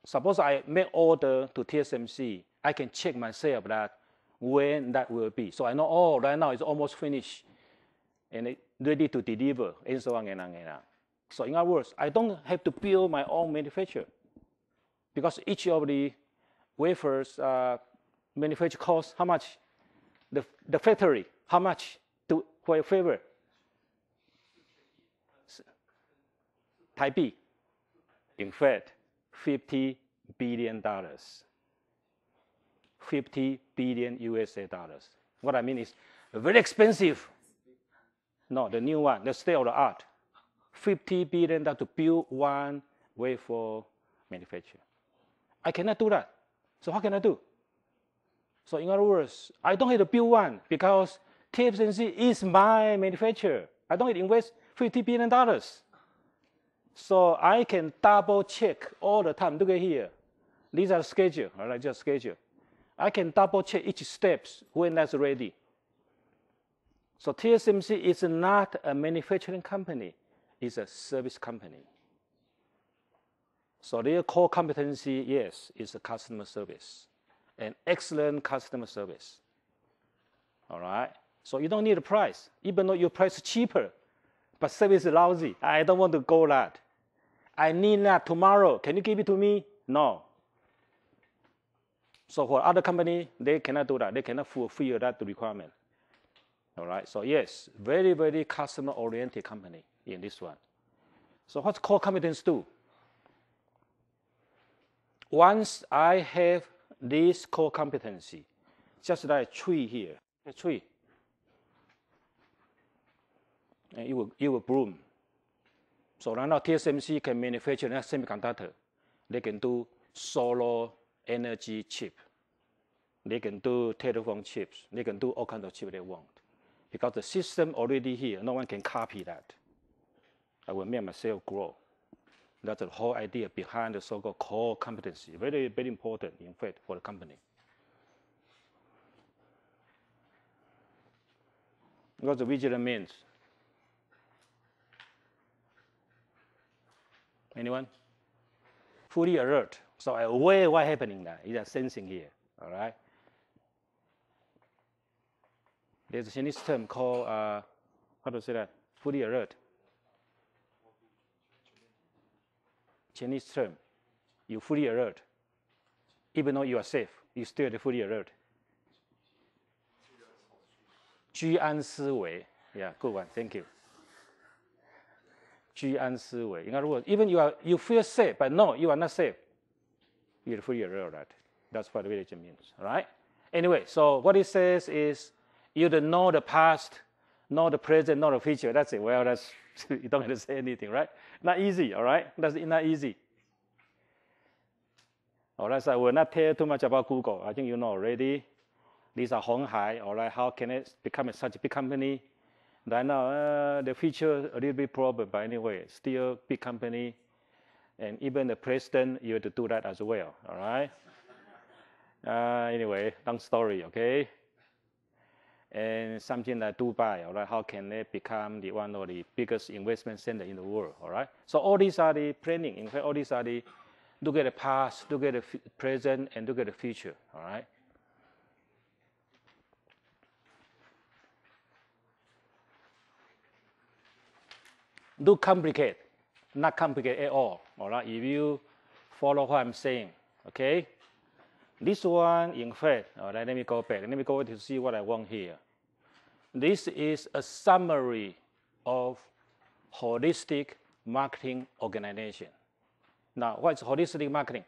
Suppose I make order to TSMC, I can check myself that when that will be. So I know, oh, right now it's almost finished and ready to deliver, and so on and on and on. So in other words, I don't have to build my own manufacturer because each of the wafers manufacture costs how much? The factory, how much for a favor? Taipei. In fact, $50 billion. 50 billion USA dollars. What I mean is very expensive. No, the new one, the state of the art. $50 billion to build one wafer manufacturer. I cannot do that. So how can I do? So in other words, I don't have to build one because TSMC is my manufacturer. I don't have to invest $50 billion. So I can double check all the time. Look at here. These are schedule, all right, just schedule. I can double check each steps when that's ready. So TSMC is not a manufacturing company, it's a service company. So their core competency, yes, is a customer service, an excellent customer service. All right. So you don't need a price, even though your price is cheaper, but service is lousy. I don't want to go that. I need that tomorrow. Can you give it to me? No. So for other company, they cannot do that. They cannot fulfill that requirement. All right. So yes, very, very customer-oriented company in this one. So what's core competence do? Once I have this core competency, just like a tree here, a tree, and it will bloom. So right now TSMC can manufacture a semiconductor. They can do solar energy chip. They can do telephone chips. They can do all kinds of chips they want. Because the system already here, no one can copy that. I will make myself grow. That's the whole idea behind the so-called core competency. Very, very important, in fact, for the company. What the vigilant means. Anyone? Fully alert. So I aware what's happening there. It's a sensing here. All right. There's a Chinese term called how to say that? Fully alert. Chinese term. You fully alert. Even though you are safe, you still fully alert. 居安思危 Yeah, good one. Thank you. 居安思危 应该如果 even you feel safe, but no, you are not safe. You're fully aware of that. That's what religion means. All right? Anyway, so what it says is you don't know the past, know the present, know the future. That's it. Well, that's you don't have to say anything, right? Not easy, all right? That's not easy. All right, so I will not tell too much about Google. I think you know already. These are Honghai, all right? How can it become such a big company? Right now, the future a little bit problem, but anyway, still big company. And even the president, you have to do that as well, all right? Anyway, long story, okay? And something like Dubai, all right? How can it become the one of the biggest investment center in the world, all right? So all these are the planning. In fact, all these are the look at the past, look at the present, and look at the future, all right? Do complicate, not complicate at all right? If you follow what I'm saying, okay? This one, in fact, all right, let me go back. Let me go to see what I want here. This is a summary of holistic marketing organization. Now, what is holistic marketing?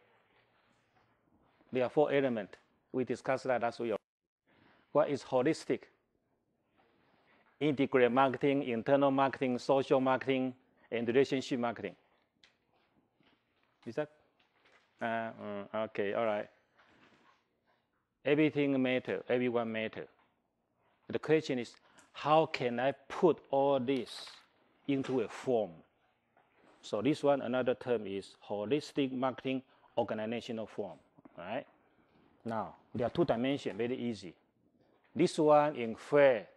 There are 4 elements. We discussed that last week. What is holistic? Integrated marketing, internal marketing, social marketing, and relationship marketing. Is that? Okay, all right. Everything matters, everyone matters. The question is, how can I put all this into a form? So this one, another term is holistic marketing organizational form, all right? Now, there are 2 dimensions, very easy. This one, in fact,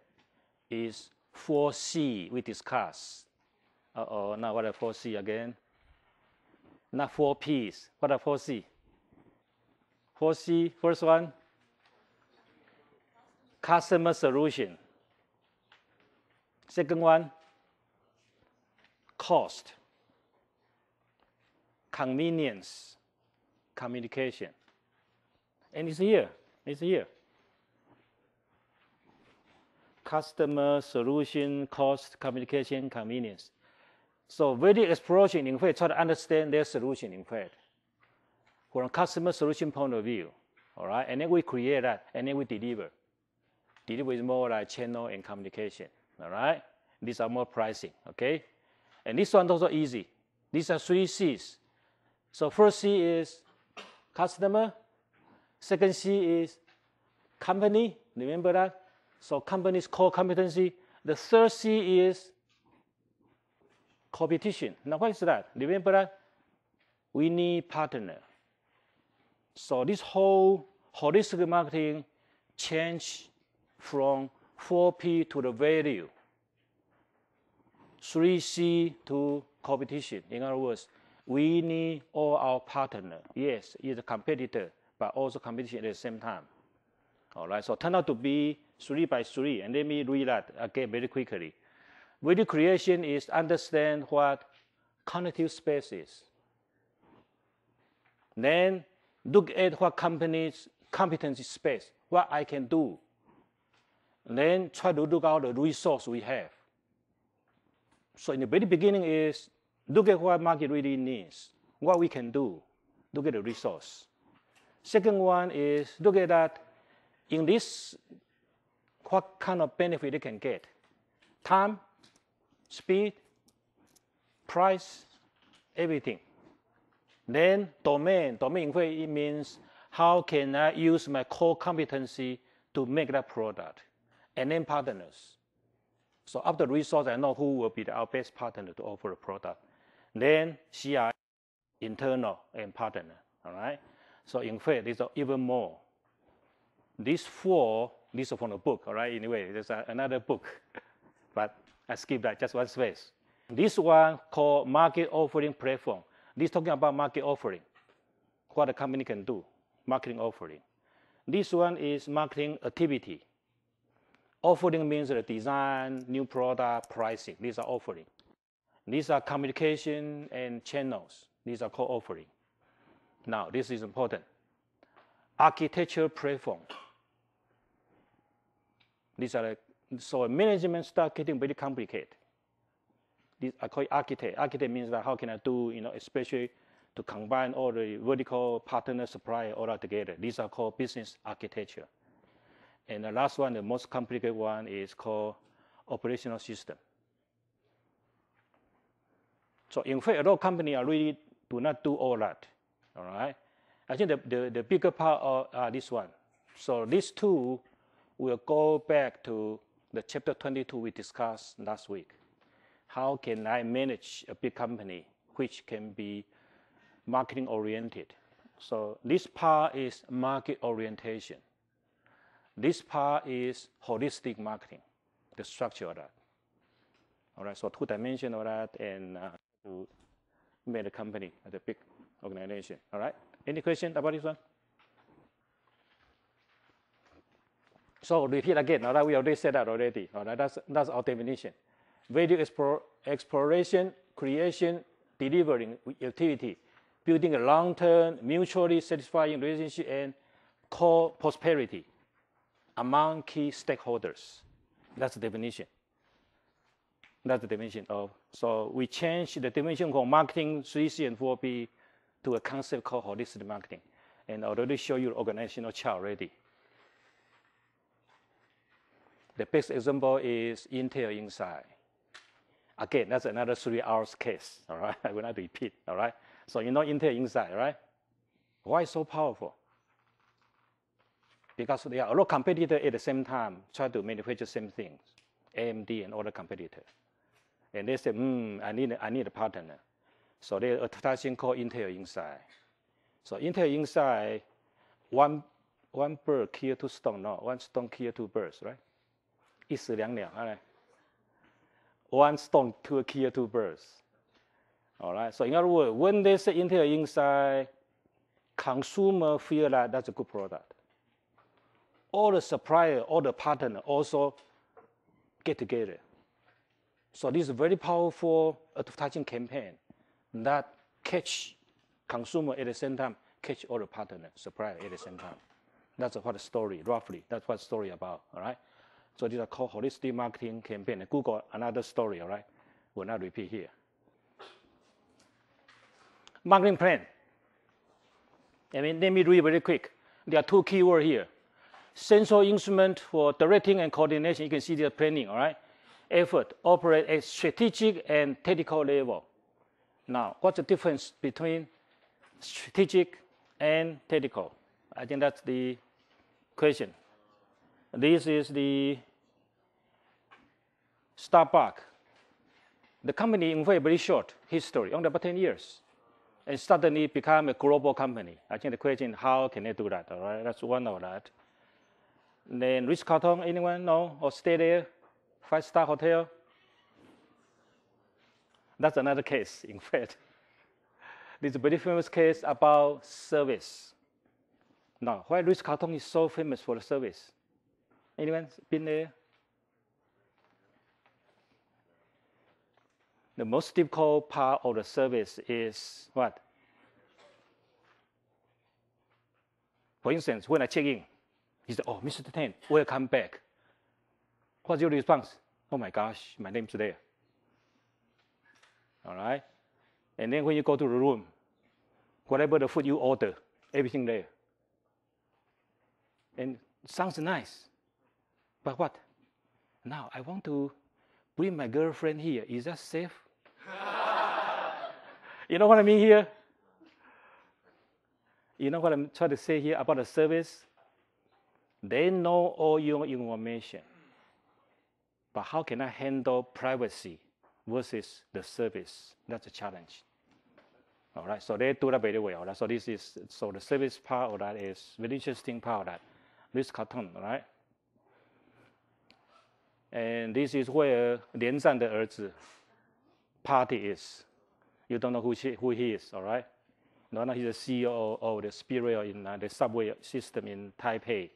is 4C we discussed. Now what are 4C again? Not 4 Ps. What are 4C? 4C, first one, customer solution. Second one, cost, convenience, communication. And it's here. Customer, solution, cost, communication, convenience. So very exploration, in fact, try to understand their solution, in fact, from a customer solution point of view, all right? And then we create that, and then we deliver. Deliver is more like channel and communication, all right? These are more pricing, okay? And this one also easy. These are 3 C's. So first C is customer. Second C is company. Remember that? So company's core competency. The third C is competition. Now what is that? Remember that? We need partner. So this whole holistic marketing changed from 4P to the value, 3C to competition. In other words, we need all our partner. Yes, it's a competitor, but also competition at the same time. All right, so turn out to be 3 by 3, and let me read that again very quickly. Value creation is understand what cognitive space is. Then look at what company's competency space, what I can do. And then try to look out the resource we have. So in the very beginning is look at what market really needs, what we can do, look at the resource. Second one is look at that in this, what kind of benefit they can get. Time, speed, price, everything. Then domain it means how can I use my core competency to make that product. And then partners. So after resource, I know who will be our best partner to offer a product. Then CI, internal and partner, all right? So in fact, there's even more. These 4, these are from the book, all right? Anyway, there's another book, but I skipped that, just one space. This one called Market Offering Platform. This is talking about market offering, what a company can do, marketing offering. This one is marketing activity. Offering means the design, new product, pricing. These are offering. These are communication and channels. These are called offering. Now, this is important. Architecture platform. These are so management start getting very complicated. This I call it architect. Architect means that how can I do, especially to combine all the vertical partner supplier all together. These are called business architecture. And the last one, the most complicated one, is called operational system. So in fact, a lot of companies really do not do all that. All right. I think the bigger part of this one. So these two will go back to the chapter 22 we discussed last week. How can I manage a big company which can be marketing oriented? So this part is market orientation. This part is holistic marketing, the structure of that. All right, so 2 dimensions of that, and to make a company as a big organization. All right, any question about this one? So repeat again. All right, we already said that already. All right, that's our definition. Value exploration, creation, delivering activity, building a long-term, mutually satisfying relationship, and co-prosperity among key stakeholders. That's the definition. That's the definition of. So we changed the definition from marketing 3C and 4B to a concept called holistic marketing, and I already show you the organizational chart already. The best example is Intel Inside. Again, that's another 3 hours case, all right? I will not repeat, all right? So you know Intel Inside, right? Why so powerful? Because there are a lot of competitors at the same time try to manufacture same things, AMD and other competitors. And they say, I need a partner. So they're advertising called Intel Inside. So Intel Inside, one bird kill 2 stones, no, 1 stone kill 2 birds, right? 一石两鸟, right? 1 stone to kill 2 birds. All right. So in other words, when they say Intel Inside, consumer feel like that's a good product. All the supplier, all the partner also get together. So this is a very powerful advertising campaign that catch consumer at the same time, catch all the partner, supplier at the same time. That's what the story, roughly. That's what the story about. All right. So these are called holistic marketing campaign. Google another story, all right? Will not repeat here. Marketing plan. Let me read very quick. There are 2 keywords here. Central instrument for directing and coordination. You can see the planning, all right? Effort, operate at strategic and technical level. Now, what's the difference between strategic and technical? I think that's the question. This is the Starbucks. The company, in fact, very short history, only about 10 years. And suddenly become a global company. I think the question, how can they do that? All right, that's one of that. And then Ritz-Carlton, anyone know or stay there? 5-star hotel. That's another case, in fact. This is a very famous case about service. Now, why Ritz-Carlton is so famous for the service? Anyone been there? The most difficult part of the service is what? For instance, when I check in, he said, oh, Mr. Tan, welcome back. What's your response? Oh my gosh, my name's there. All right? And then when you go to the room, whatever the food you order, everything there. And it sounds nice. But what? Now I want to bring my girlfriend here. Is that safe? You know what I mean here? You know what I'm trying to say here about the service? They know all your information. But how can I handle privacy versus the service? That's a challenge. All right, so they do that very well. Right? So the service part of that is very interesting part of that. Ritz-Carlton, all right? And this is where 连战的儿子 party is. You don't know who he is, all right? No, he's the CEO of the Spiral in the subway system in Taipei,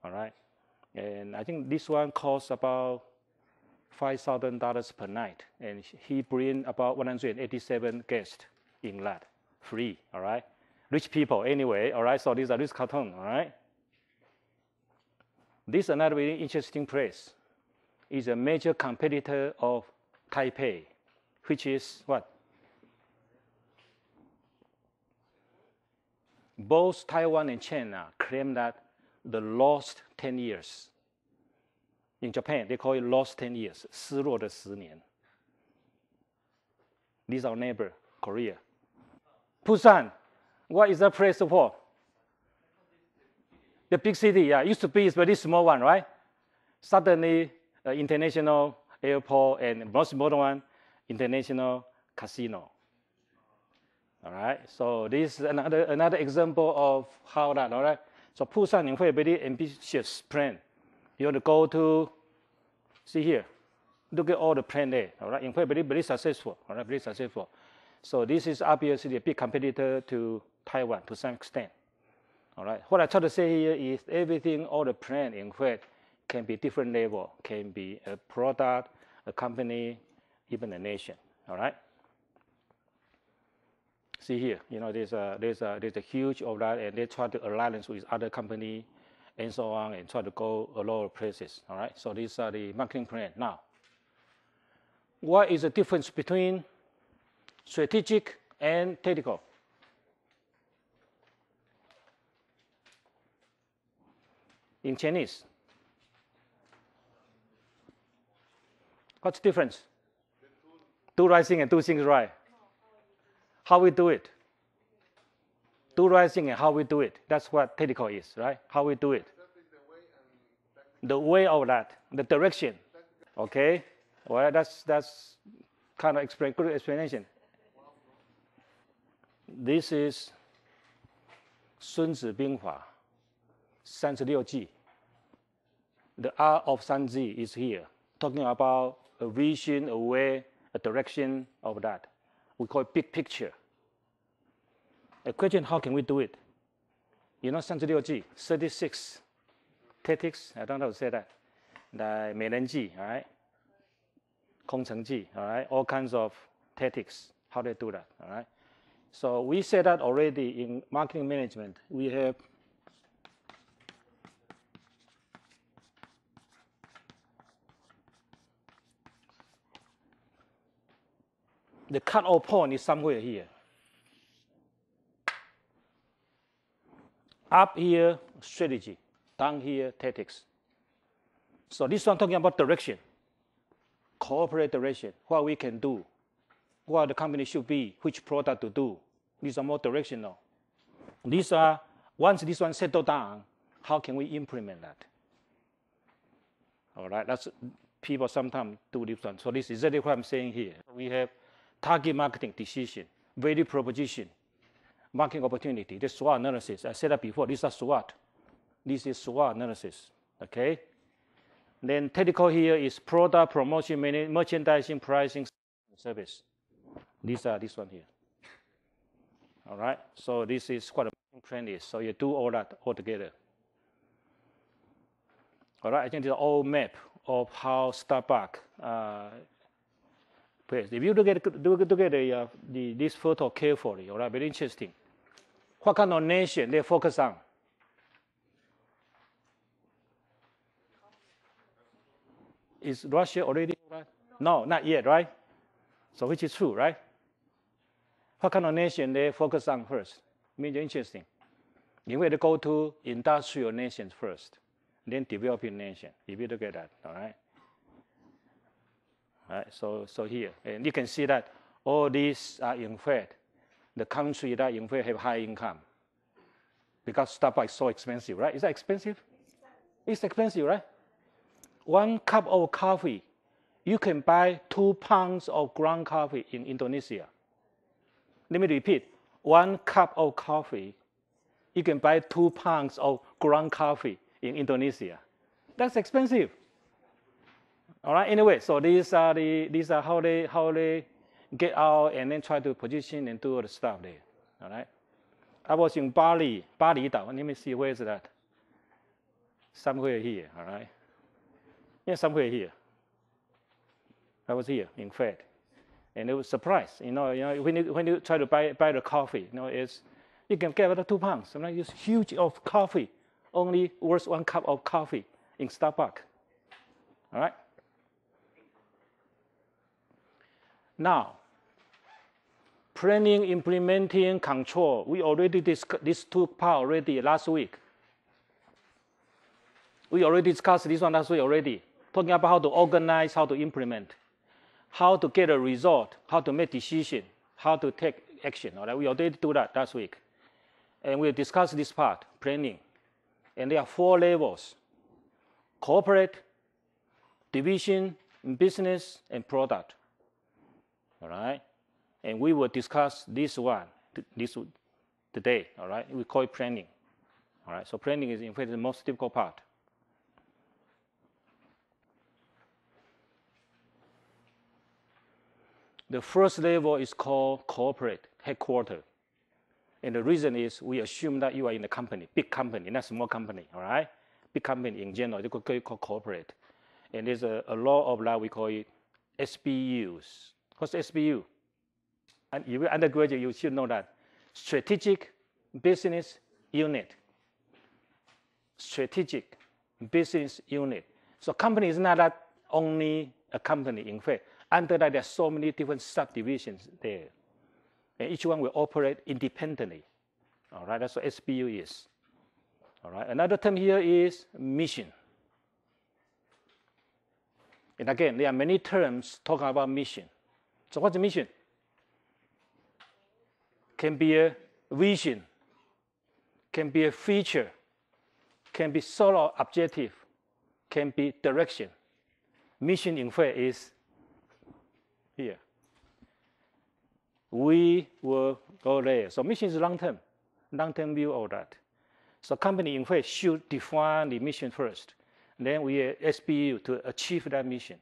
all right? And I think this one costs about $5,000 per night, and he bring about 187 guests in that, free, all right? Rich people anyway, all right? So these are Ritz-Carlton, all right? This is another very interesting place. It's a major competitor of Taipei, which is what? Both Taiwan and China claim that the lost 10 years. In Japan, they call it lost 10 years, 失落的10年. This is our neighbor, Korea. Busan, what is that place for? The big city, yeah, used to be a very small one, right? Suddenly, international airport and most important one, international casino. All right, so this is another example of how that, all right? So Busan, you have a very ambitious plan. You want to go to, see here, look at all the plan there, all right? In fact, very successful, all right, very successful. So this is obviously a big competitor to Taiwan to some extent, all right? What I try to say here is everything, all the plan, in fact, can be different level, can be a product, a company, even a nation, all right? See here, you know, there's a huge of that, and they try to alliance with other company and so on, and try to go a lot of places, all right? So these are the marketing plan. Now, what is the difference between strategic and tactical? In Chinese, what's the difference? Do right thing and do things right. How we do it. Do right thing and how we do it. That's what tactical is, right? How we do it. The way of that, the direction. Okay? Well, that's kind of good explanation. This is 孙子兵法 36计. The art of Sanji is here, talking about a vision, a way, a direction of that. We call it big picture. A question, how can we do it? You know 36计, 36 tactics, I don't know how to say that. The 美人计, all right? 空城计, all right? All kinds of tactics, how they do that, all right? So we said that already in marketing management. We have the cut-off point is somewhere here. Up here, strategy. Down here, tactics. So this one talking about direction. Corporate direction. What we can do. What the company should be. Which product to do. These are more directional. These are, once this one settled down, how can we implement that? All right, that's, people sometimes do this one. So this is exactly what I'm saying here. We have target marketing decision, value proposition, marketing opportunity. This SWOT analysis. I said that before. These are SWOT. This is SWOT analysis. Okay. Then tactical here is product promotion, merchandising, pricing, service. These are this one here. All right. So this is what a marketing plan is. So you do all that all together. All right. I think this is all map of how Starbucks. If you look at this photo carefully, all right, very interesting. What kind of nation they focus on? Is Russia already? Right? No, not yet, right? So which is true, right? What kind of nation they focus on first? Means interesting. You want to go to industrial nations first, then developing nation. If you look at that, all right. All right, so here, and you can see that all these are in fact the country that in fact have high income. Because Starbucks is so expensive, right? Is that expensive? It's expensive, right? 1 cup of coffee, you can buy 2 pounds of ground coffee in Indonesia. Let me repeat, 1 cup of coffee, you can buy 2 pounds of ground coffee in Indonesia. That's expensive. All right. Anyway, so these are how they get out and then try to position and do all the stuff there. All right. I was in Bali, Let me see, where is that? Somewhere here, all right? Yeah, somewhere here. I was here, in fact. And it was surprised, when you try to buy the coffee, you can get about 2 pounds. Sometimes it's huge of coffee, only worth 1 cup of coffee in Starbucks. All right? Now, planning, implementing, control. We already discussed these 2 parts already last week. We already discussed this one last week already, talking about how to organize, how to implement, how to get a result, how to make decision, how to take action. All right? We already do that last week. And we discussed this part, planning. And there are 4 levels: corporate, division, business, and product. All right? And we will discuss this one today. All right? We call it planning. All right? So planning is, in fact, the most difficult part. The first level is called corporate headquarters. And the reason is we assume that you are in a company, big company, not small company, all right? Big company in general, they call corporate. And there's a law of that, we call it SBUs. What's SBU? And if you're undergraduate, you should know that. Strategic Business Unit. Strategic Business Unit. So company is not that only a company, in fact. Under that, there are so many different subdivisions there. And each one will operate independently. All right, that's what SBU is. All right, another term here is mission. And again, there are many terms talking about mission. So what's the mission? Can be a vision, can be a feature, can be solo objective, can be direction. Mission, in fact, is here. We will go there. So mission is long-term view of that. So company, in fact, should define the mission first. And then we SBU to achieve that mission.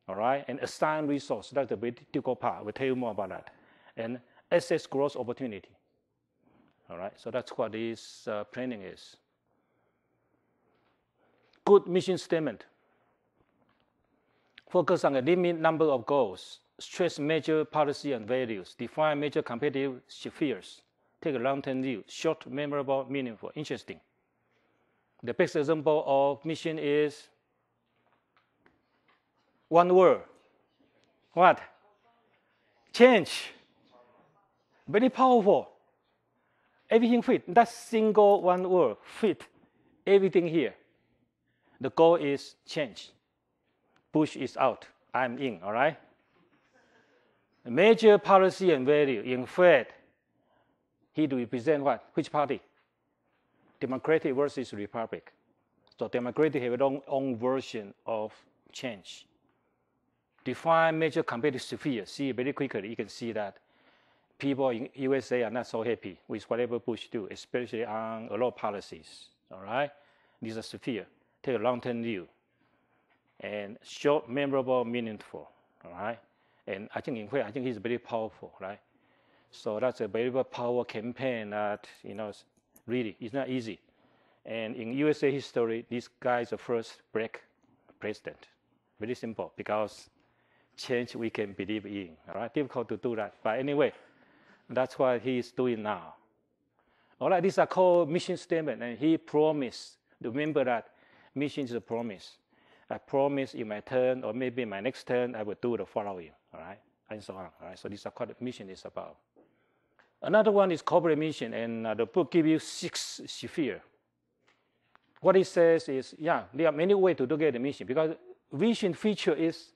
All right? And assign resource. That's the very difficult part. We'll tell you more about that. And assess growth opportunity. All right? So that's what this planning is. Good mission statement. Focus on a limited number of goals. Stress major policy and values. Define major competitive spheres. Take a long-term view. Short, memorable, meaningful, interesting. The best example of mission is one word. What? Change. Very powerful. Everything fit. That single one word fit everything here. The goal is change. Bush is out. I'm in, all right? Major policy and value. In fact, he represents what? Which party? Democratic versus Republic. So Democratic have their own version of change. Define major competitive spheres. See very quickly, you can see that people in USA are not so happy with whatever Bush do, especially on a lot of policies. All right? These are sphere. Take a long-term view. And short, memorable, meaningful. All right? And I think, in fact, he's very powerful, right? So that's a very powerful campaign that, really, it's not easy. And in USA history, this guy is the first black president. Very simple, because change we can believe in, all right? Difficult to do that. But anyway, that's what he's doing now. All right, these are called mission statement, and he promised. Remember that mission is a promise. I promise in my turn, or maybe in my next turn, I will do the following, all right? And so on, all right? So this is what the mission is about. Another one is corporate mission, and the book gives you 6 spheres. What it says is, there are many ways to look at the mission, because vision feature is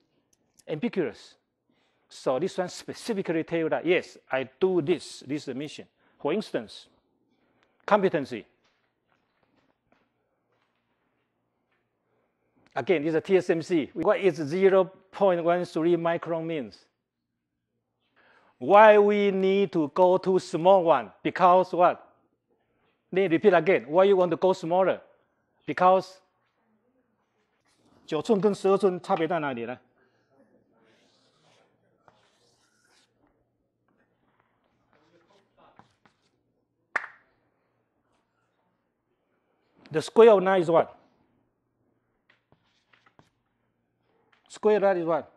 ambiguous. So this one specifically tells you that, yes, I do this. This is the mission. For instance, competency. Again, this is a TSMC. What is 0.13 micron means? Why we need to go to small one? Because what? Let me repeat again. Why you want to go smaller? Because 9寸跟12寸差别在哪里呢？ The square of 9 is what? Square of that is what?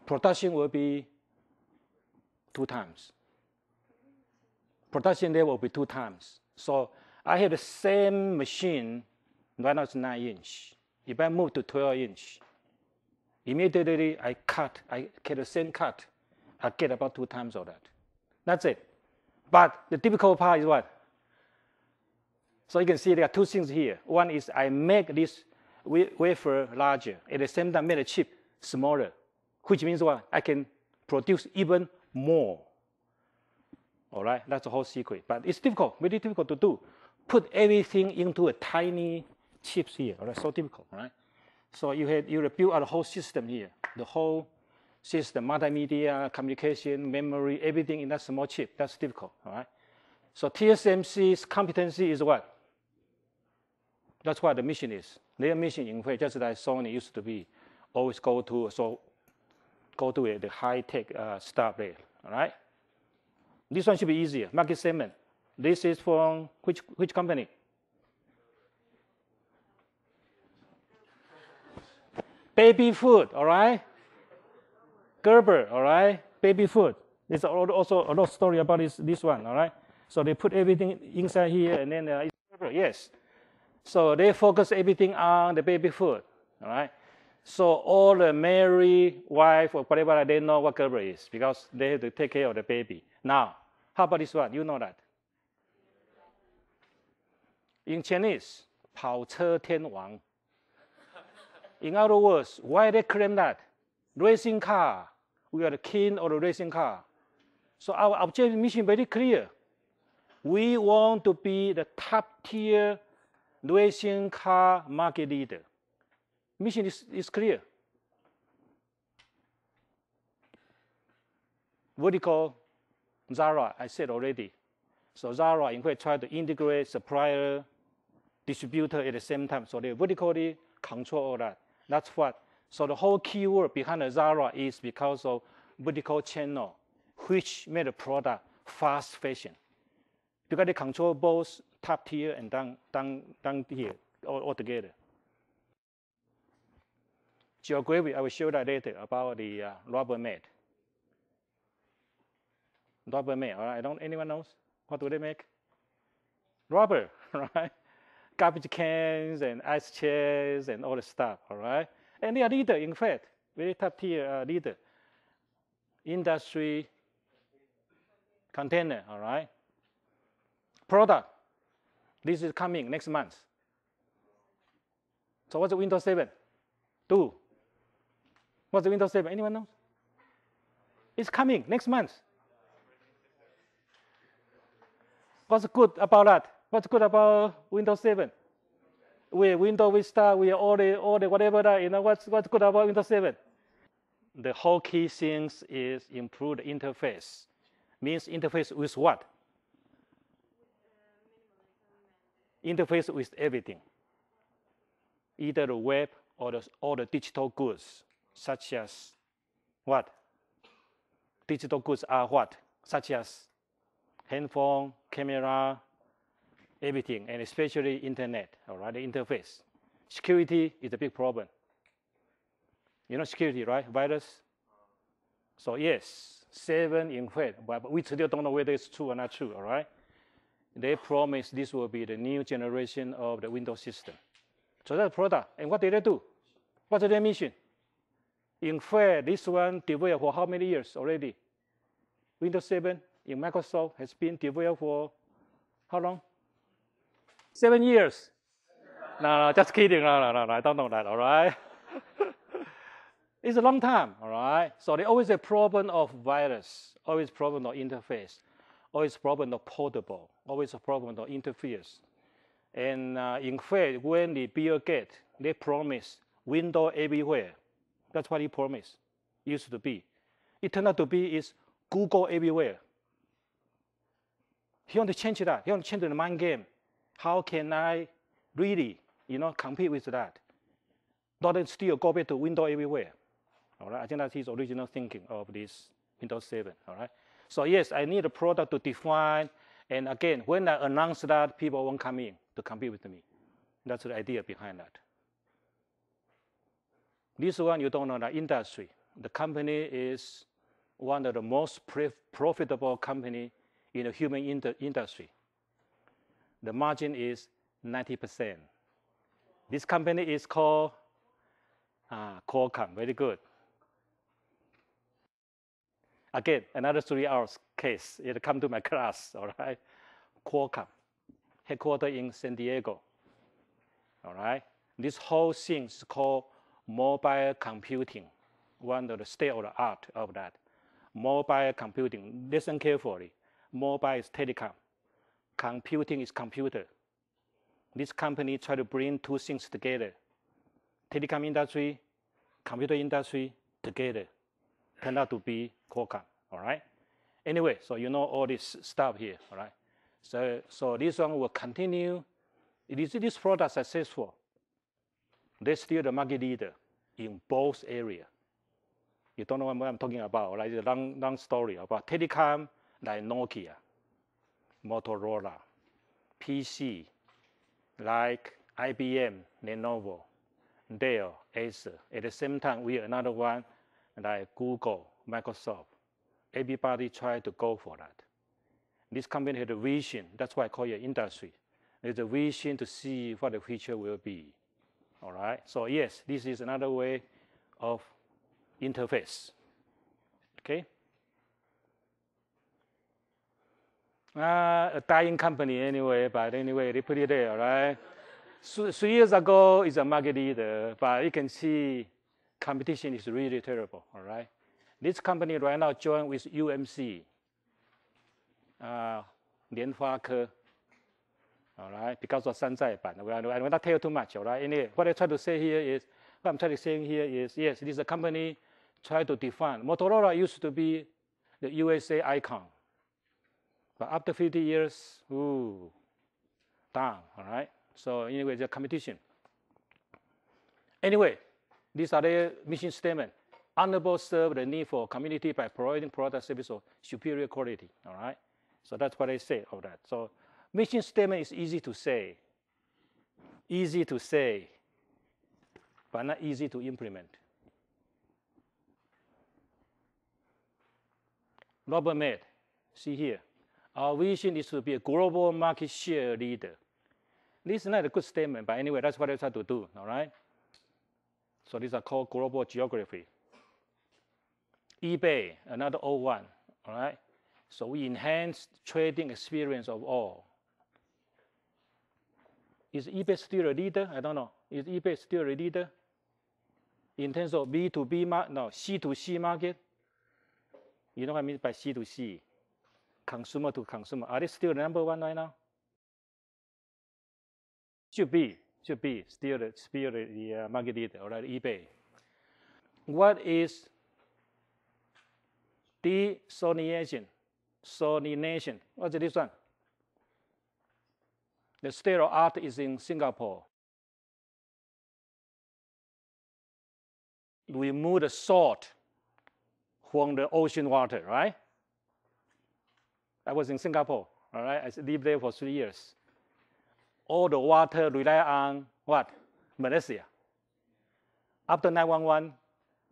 Production will be 2 times. Production level will be 2 times. So I have the same machine, right now it's 9-inch. If I move to 12-inch, immediately I get the same cut. I get about 2 times of that. That's it. But the difficult part is what? So you can see there are 2 things here. One is I make this wafer larger. At the same time, make the chip smaller, which means what? I can produce even more. All right, that's the whole secret. But it's difficult, very difficult to do. Put everything into a tiny chips here. All right, so difficult, right? So you build out a whole system here. The whole system, multimedia, communication, memory, everything in that small chip. That's difficult, all right? So TSMC's competency is what? That's what the mission is. Their mission, in fact, just like Sony used to be, always go to the high-tech stuff there, all right? This one should be easier. Market segment. This is from which company? Baby food, all right? Gerber, all right? Baby food. There's also a lot of story about this one, all right? So they put everything inside here, and then it's Gerber, yes. So they focus everything on the baby food, all right? So all the married wife or whatever, they know what Gerber is because they have to take care of the baby. Now, how about this one? You know that. In Chinese, 跑车天王. In other words, why they claim that? Racing car, we are the king of the racing car. So our objective mission is very clear. We want to be the top tier racing car market leader. Mission is clear. Vertical, Zara, I said already. So Zara, in fact, try to integrate supplier, distributor at the same time. So they vertically control all that. That's what. So the whole keyword behind the Zara is because of vertical channel, which made the product fast fashion. Because they control both top tier and down here all together. Geography, I will show that later about the rubber mat. Rubber mat, all right? Anyone knows? What do they make? Rubber, right? Garbage cans and ice chairs and all the stuff, all right? And they are leader, in fact, very top tier leader. Industry container, all right? Product, this is coming next month. So what's the Windows 7? Do. What's the Windows 7? Anyone knows? It's coming next month. What's good about that? What's good about Windows 7? With Windows Vista, we all the whatever that, you know, what's good about Windows 7? The whole key things is improve the interface. Means interface with what? Interface with everything. Either the web or the digital goods, such as what? Digital goods are what? Such as handphone, camera, everything, and especially internet, all right, the interface. Security is a big problem. You know security, right? Virus. So yes, 7 in fact, but we still don't know whether it's true or not true, all right? They promise this will be the new generation of the Windows system. So that's the product. And what did they do? What's their mission? In fact, this one developed for how many years already? Windows 7 in Microsoft has been developed for how long? 7 years. No, just kidding. No, I don't know that, all right? It's a long time, all right? So they always have problem of virus, always problem of interface, always problem of portable, always a problem of interface. And in fact, when the Bill Gates, they promised Windows everywhere. That's what he promised. Used to be. It turned out to be is Google everywhere. He want to change that. He want to change the mind game. How can I really, compete with that? Not still go back to Windows everywhere. All right. I think that's his original thinking of this Windows 7. All right. So yes, I need a product to define. And again, when I announce that, people won't come in to compete with me. That's the idea behind that. This one, you don't know the industry. The company is one of the most profitable company in the human industry. The margin is 90%. This company is called Qualcomm. Very good. Again, another 3 hours case. It come to my class, all right? Qualcomm, headquartered in San Diego, all right? This whole thing is called mobile computing, one of the state of the art of that. Mobile computing, listen carefully. Mobile is telecom. Computing is computer. This company try to bring two things together. Telecom industry, computer industry together. Turned out to be Qualcomm, all right? Anyway, so you know all this stuff here, all right? So this one will continue. This product is successful. They're still the market leader in both areas. You don't know what I'm talking about, right? It's a long story about telecom, like Nokia, Motorola, PC, like IBM, Lenovo, Dell, Acer. At the same time, we have another one like Google, Microsoft. Everybody try to go for that. This company had a vision. That's why I call it industry. There's a vision to see what the future will be. All right. So yes, this is another way of interface. Okay. A dying company anyway, but anyway, they put it there, right? So 3 years ago, it's a market leader, but you can see competition is really terrible, all right? This company right now joined with UMC, 联发科, all right, because of 山寨版. I will not tell you too much, all right? Anyway, what I try to say here is, what I'm trying to say here is, yes, this is a company try to define. Motorola used to be the USA icon. But after 50 years, ooh, down, all right? So anyway, the competition. Anyway, these are the mission statement. Honorable serve the need for community by providing product service of superior quality, all right? So that's what I say of that. So mission statement is easy to say, but not easy to implement. Robert Med, see here. Our vision is to be a global market share leader. This is not a good statement, but anyway, that's what I try to do, all right? So these are called global geography. eBay, another old one, all right? So we enhance trading experience of all. Is eBay still a leader? I don't know. Is eBay still a leader? In terms of B2B, no, C2C market? You know what I mean by C2C? Consumer to consumer. Are they still the number one right now? Should be still the market leader, all right, eBay. What is desalination? Salination. What's this one? The state of art is in Singapore. We remove the salt from the ocean water, right? I was in Singapore, all right? I lived there for 3 years. All the water rely on what? Malaysia. After 911,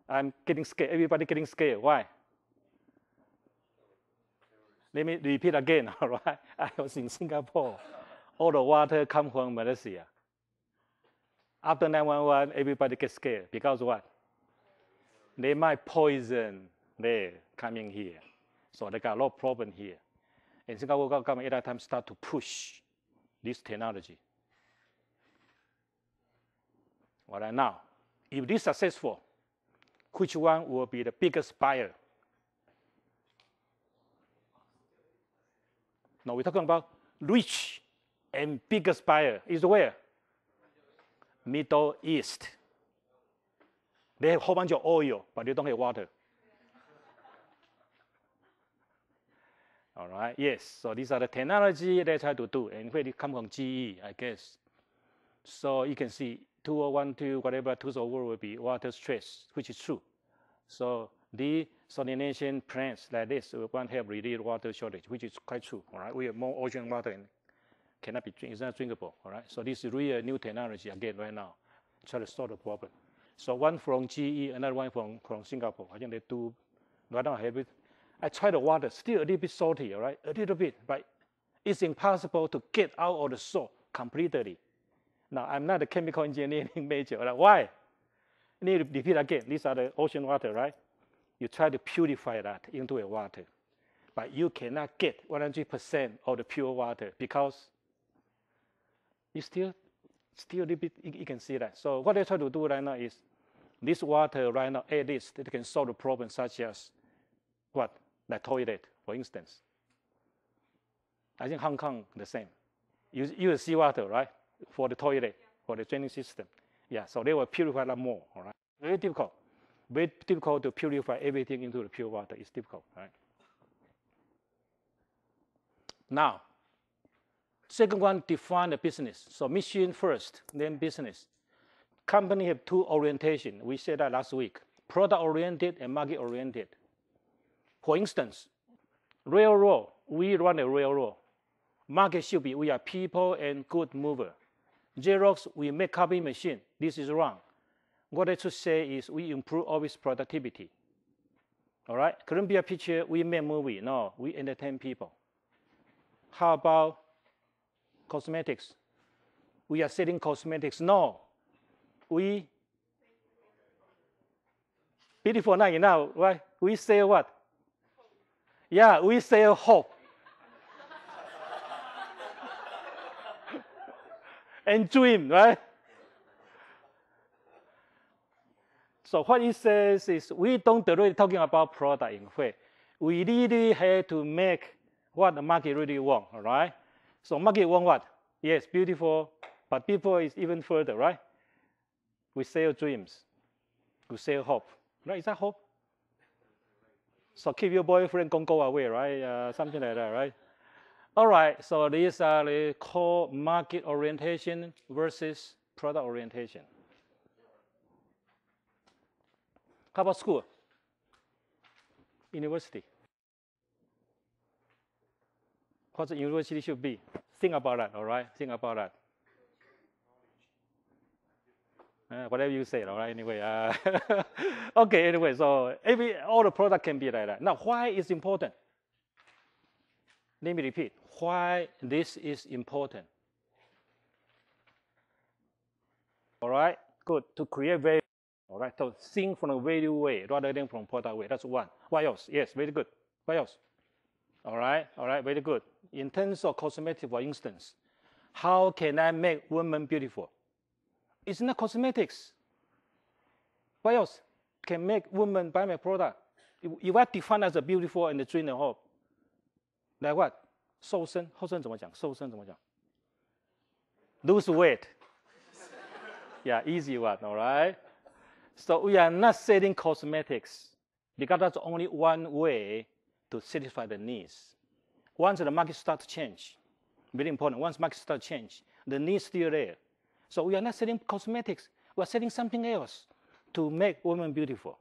I'm getting scared. Everybody getting scared. Why? Let me repeat again, all right? I was in Singapore. All the water come from Malaysia. After 911, everybody gets scared. Because what? They might poison there coming here. So they got a lot of problem here. And Singapore government at that time start to push this technology. All right, now, if this is successful, which one will be the biggest buyer? Now we're talking about rich and biggest buyer is where? Middle East. They have a whole bunch of oil, but they don't have water. All right, yes, so these are the technology they try to do, and where they come from GE, I guess. So you can see 2012, whatever, 2012 will be water stress, which is true. So desalination plants like this won't help relieve water shortage, which is quite true. All right, we have more ocean water and cannot be it's not drinkable. All right, so this is really a new technology again right now, try to solve the problem. So one from GE, another one from Singapore. I think they do right now have it. I tried the water, still a little bit salty, all right, a little bit, but it's impossible to get out of the salt completely. Now I'm not a chemical engineering major. Right? Why? I need to repeat again. These are the ocean water, right? You try to purify that into a water, but you cannot get 100% of the pure water because you still a little bit, you can see that. So what I try to do right now is this water right now, at least it can solve the problem such as what? The toilet, for instance. I think Hong Kong the same. You use seawater, right? For the toilet, for the draining system. Yeah, so they will purify that more, all right? Very difficult. Very difficult to purify everything into the pure water. It's difficult, right? Now, second one, define the business. So mission first, then business. Company have two orientation. We said that last week. Product-oriented and market-oriented. For instance, railroad, we run a railroad. Market should be, we are people and good mover. Xerox, we make copy machine. This is wrong. What I should say is we improve always productivity. All right? Columbia Picture, we make movie. No, we entertain people. How about cosmetics? We are selling cosmetics. No, we beautiful not enough, right? We sell what? Yeah, we sell hope. And dream, right? So what it says is we don't really talking about product in fact. We really have to make what the market really want, all right? So market want what? Yes, beautiful, but beautiful is even further, right? We sell dreams. We sell hope, right? Is that hope? So keep your boyfriend, don't go away, right? Something like that, right? All right, so these are the core market orientation versus product orientation. How about school? University. What the university should be? Think about that, all right? Think about that. Whatever you say, all right? Anyway, okay. Anyway, so all the product can be like that. Now, why is important? Let me repeat. Why this is important? All right. Good. To create value. All right. So think from a value way rather than from product way. That's one. What else? Yes. Very good. What else? All right. All right. Very good. In terms of cosmetics, for instance, how can I make women beautiful? It's not cosmetics. What else can make women buy my product? If I define as a beautiful and the dream and hope, like what? 瘦身，后身怎么讲？瘦身怎么讲 ？Lose weight. Yeah, easy one. All right. So we are not selling cosmetics because that's only one way to satisfy the needs. Once the market starts to change, very important. Once market starts to change, the needs still there. So we are not selling cosmetics. We are selling something else to make women beautiful.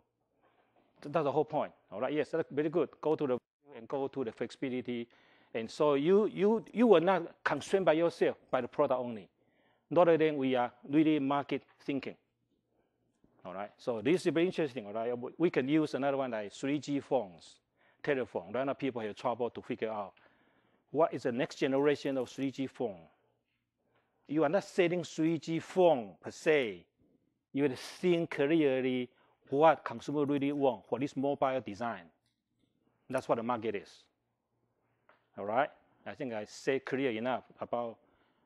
That's the whole point. All right. Yes, that's very good. Go to the flexibility, and so you were not constrained by yourself by the product only. Rather than we are really market thinking. All right. So this is very interesting. All right. We can use another one like 3G phones, telephone. Right now people have trouble to figure out what is the next generation of 3G phone. You are not selling 3G phone per se. You are seeing clearly what consumers really want for this mobile design. That's what the market is. All right? I think I said clear enough about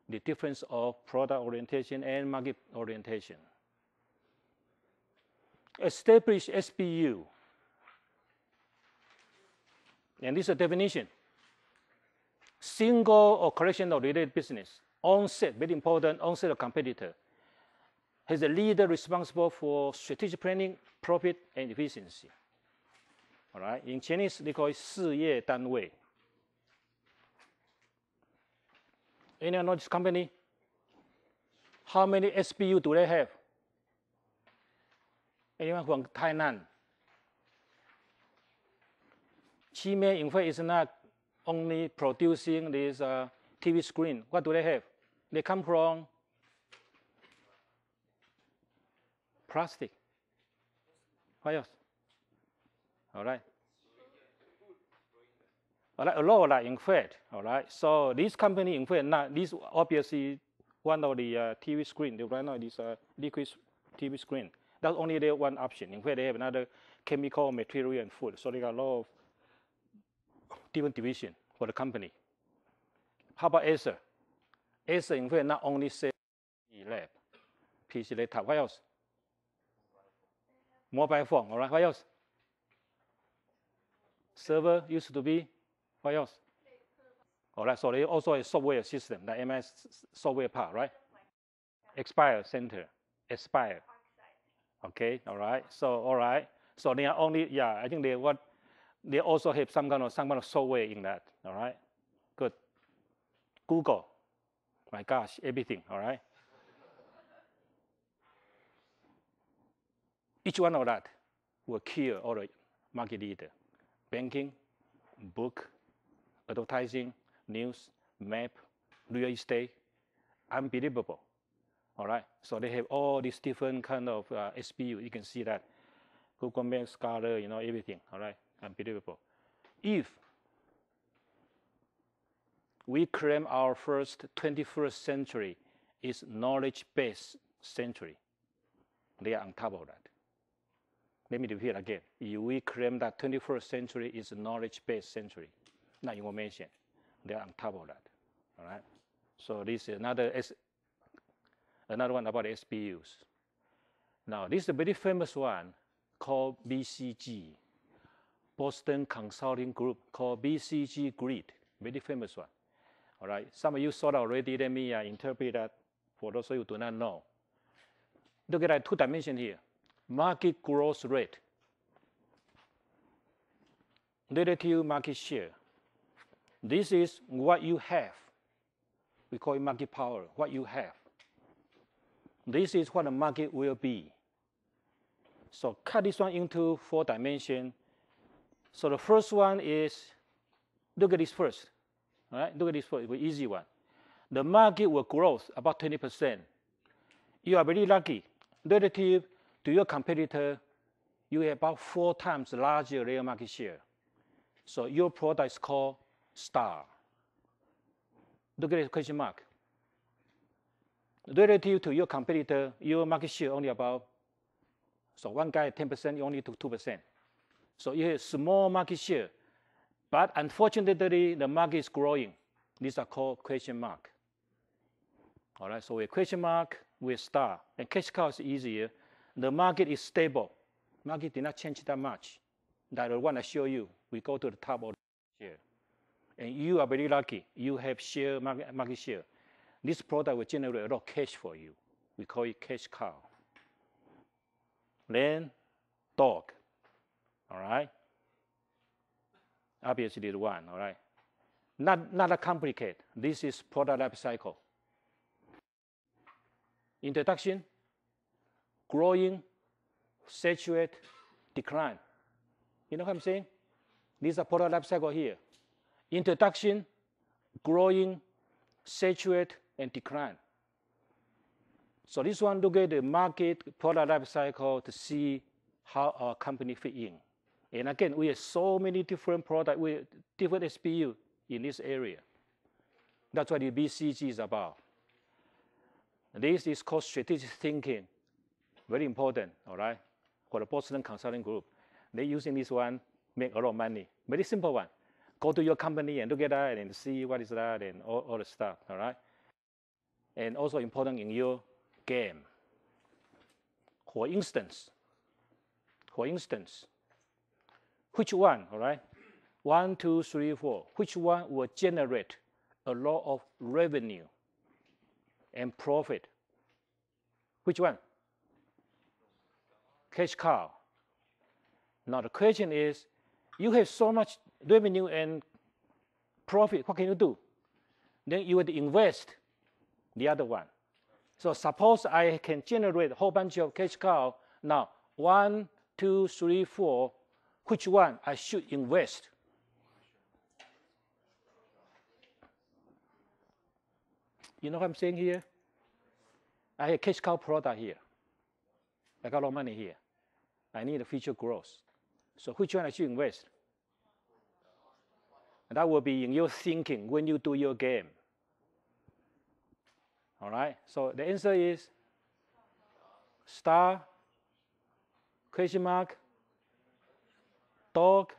the difference of product orientation and market orientation. Establish SBU. And this is a definition. Single or collection of related business. Onset, very important, onset of competitor. Has a leader responsible for strategic planning, profit, and efficiency. All right. In Chinese, they call it 事业单位. Anyone know this company? How many SBU do they have? Anyone from Tainan? Qime Infrared is not only producing this TV screen. What do they have? They come from plastic. What else? All right. All right, a lot like Infrared. All right. So this company Infrared, now this obviously one of the TV screen. Right now this liquid TV screen. That's only their one option. Infrared they have another chemical, material, and food. So they got a lot of different division for the company. How about Acer? Acer Infrared not only sell lab, PC laptop. What else? Mobile phone. All right. What else? Server used to be. What else? All right. So they also a software system, the MS software part, right? Expire Center. Expire. Okay. All right. So all right. So they are only I think they also have some kind of software in that. All right. Good. Google. My gosh, everything. All right. Each one of that will kill all the market leader. Banking, book, advertising, news, map, real estate, unbelievable. All right. So they have all these different kind of SBU. You can see that. Google Maps, Scholar, everything. All right. Unbelievable. If we claim our first 21st century is knowledge-based century, they are on top of that. Let me repeat again. If we claim that 21st century is a knowledge-based century, not information, they are on top of that. All right. So this is another one about SBUs. Now this is a very famous one called BCG, Boston Consulting Group, called BCG Grid, very famous one. All right. Some of you saw that already. Let me interpret that for those of you who do not know. Look at that 2 dimensions here. Market growth rate, relative market share. This is what you have. We call it market power, what you have. This is what the market will be. So cut this one into 4 dimensions. So the first one is, look at this first. All right, look at this first, the easy one. The market will grow about 20%. You are very lucky. Relative to your competitor, you have about 4 times larger real market share. So your product is called star. Look at the question mark. Relative to your competitor, your market share only about, so one guy 10%, you only took 2%. So you have small market share, but unfortunately the market is growing. These are called question mark. All right, so a question mark with star, and cash cow is easier. The market is stable. Market did not change that much. That the one I show you, we go to the top of the share. And you are very lucky. You have share market share. This product will generate a lot of cash for you. We call it cash cow. Then dog. All right. Obviously the one. All right. Not that complicated. This is product life cycle. Introduction, growing, saturate, decline. You know what I'm saying? These are product life cycle here. Introduction, growing, saturate, and decline. So this one, look at the market product life cycle to see how our company fit in. And again, we have so many different products with different SBU in this area. That's what the BCG is about. This is called strategic thinking. Very important, all right, for the Boston Consulting Group. They're using this one, make a lot of money. Very simple one. Go to your company and look at that and see what is that and all the stuff, all right? And also important in your game. For instance, which one, all right? 1, 2, 3, 4. Which one will generate a lot of revenue and profit? Which one? Cash cow. Now the question is, you have so much revenue and profit, what can you do? Then you would invest the other one. So suppose I can generate a whole bunch of cash cow. Now 1, 2, 3, 4, which one I should invest? You know what I'm saying here? I have cash cow product here. I got a lot of money here. I need a future growth. So which one I should invest? And that will be in your thinking when you do your game. All right? So the answer is star, question mark, dog.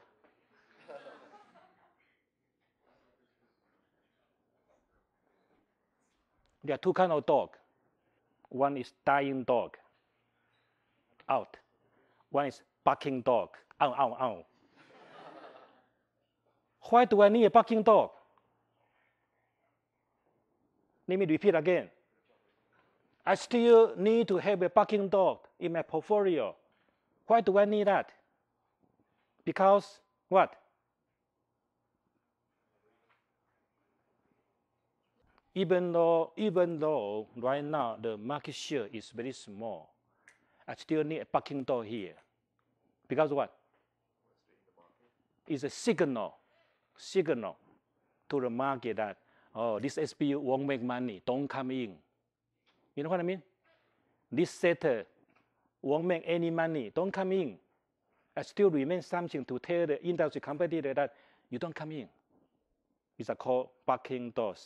There are two kinds of dog. One is dying dog, out. One is barking dog, ow, ow, ow. Why do I need a barking dog? Let me repeat again. I still need to have a barking dog in my portfolio. Why do I need that? Because what? Even though right now the market share is very small, I still need a barking dog here. Because what? It's a signal to the market that, oh, this SBU won't make money, don't come in. You know what I mean? This sector won't make any money, don't come in. I still remain something to tell the industry competitor that you don't come in. It's called barking dog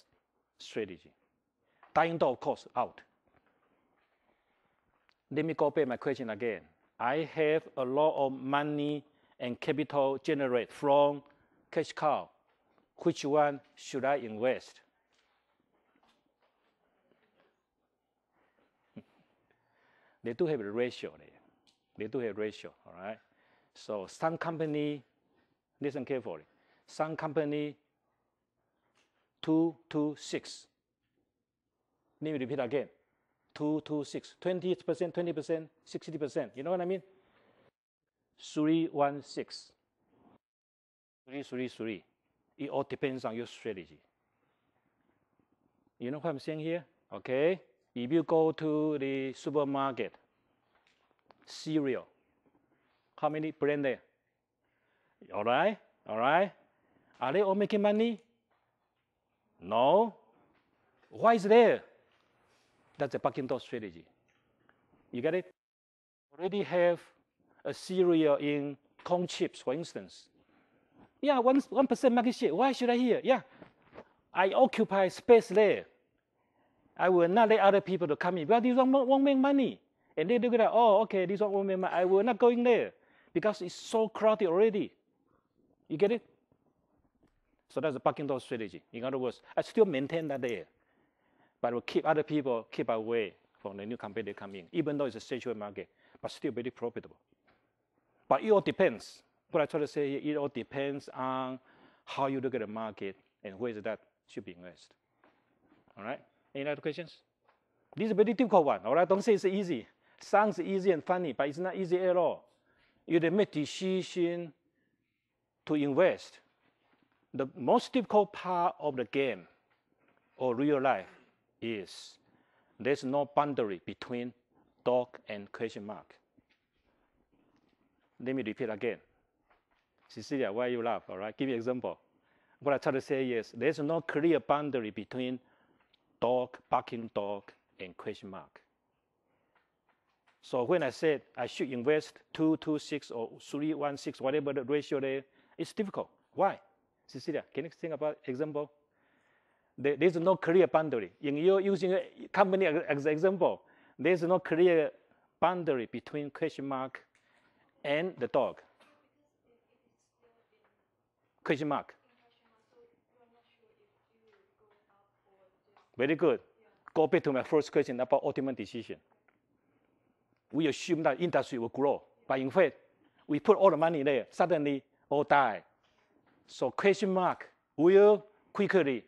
strategy. Dying dog, of course, out. Let me go back my question again. I have a lot of money and capital generated from cash cow. Which one should I invest? They do have a ratio there. They do have a ratio, all right? So some company, listen carefully, some company 2 to 6. Let me repeat again. 2 to 6. 20%, 20%, 60%. You know what I mean? 316. 333. It all depends on your strategy. You know what I'm saying here? Okay. If you go to the supermarket, cereal, how many brands there? All right, all right. Are they all making money? No. Why is there? That's a barking dog strategy. You get it? Already have a cereal in corn chips, for instance. Yeah, 1% market share. Why should I here? Yeah, I occupy space there. I will not let other people to come in. But this one won't make money. And they look at, oh, okay, this one won't make money. I will not go in there because it's so crowded already. You get it? So that's a barking dog strategy. In other words, I still maintain that there, but will keep other people keep away from the new competitor coming, even though it's a saturated market, but still very profitable. But it all depends. What I try to say here, it all depends on how you look at the market and where that should be invested. All right? Any other questions? This is a very difficult one. All right? Don't say it's easy. Sounds easy and funny, but it's not easy at all. You have to make decision to invest. The most difficult part of the game or real life is there's no boundary between dog and question mark. Let me repeat again. Cecilia, why you laugh? All right, give me an example. What I try to say is there's no clear boundary between dog, barking dog, and question mark. So when I said I should invest 226 or 316, whatever the ratio there, it's difficult. Why? Cecilia, can you think about example? There's no clear boundary. In your using a company as an example, there's no clear boundary between question mark and the dog. Question mark. Very good. Go back to my first question about ultimate decision. We assume that industry will grow, but in fact, we put all the money there, suddenly all die. So question mark will quickly,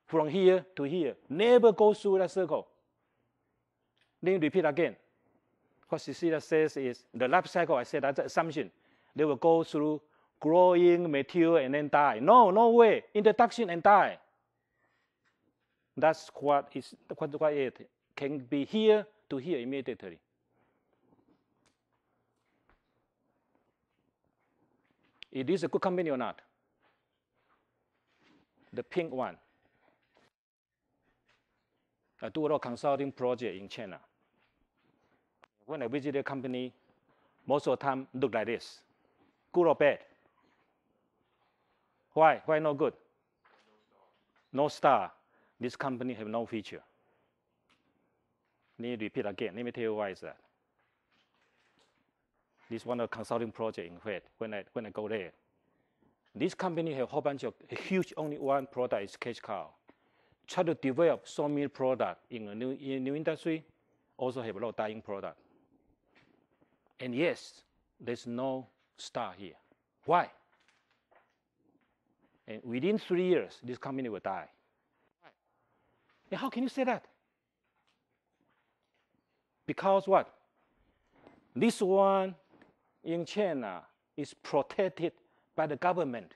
from here to here, never go through that circle. Let me repeat again. What Cecilia says is, the life cycle, I said that's the assumption. They will go through growing, mature, and then die. No, no way. Introduction and die. That's what it can be here to here immediately. It is a good company or not? The pink one. I do a lot of consulting project in China. When I visit a company, most of the time look like this. Good or bad? Why? Why not good? No star. This company have no feature. Let me repeat again. Let me tell you why is that. This one of consulting project in fact, when I go there. This company have a whole bunch of huge, only one product is cash cow. Try to develop so many products in a new industry, also have a lot of dying product. And yes, there's no star here. Why? And within 3 years, this company will die. And how can you say that? Because what? This one in China is protected by the government.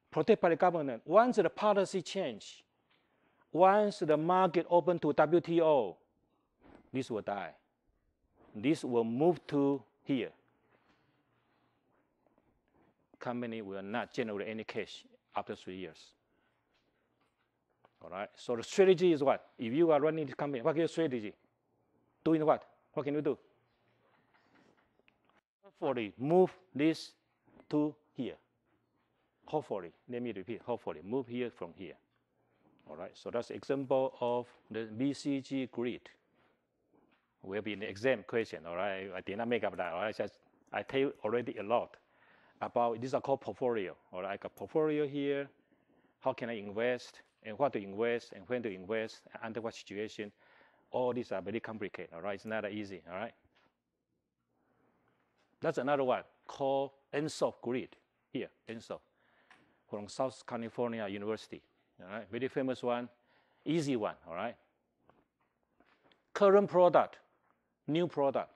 Protected by the government. Once the policy change, once the market open to WTO, this will die. This will move to here. Company will not generate any cash after 3 years. All right. So the strategy is what? If you are running this company, what is your strategy? Doing what? What can you do? Hopefully, move this to here. Hopefully, let me repeat. Hopefully, move here from here. All right. So that's example of the BCG grid. Will be in the exam question. All right. I did not make up that. All right. I tell you already a lot about. These are called portfolio. All right. I got portfolio here. How can I invest? And what to invest, and when to invest, and under what situation. All these are very complicated, all right? It's not that easy, all right? That's another one called ENSOF grid, here, ENSOF, from South California University, all right? Very famous one, easy one, all right? Current product, new product.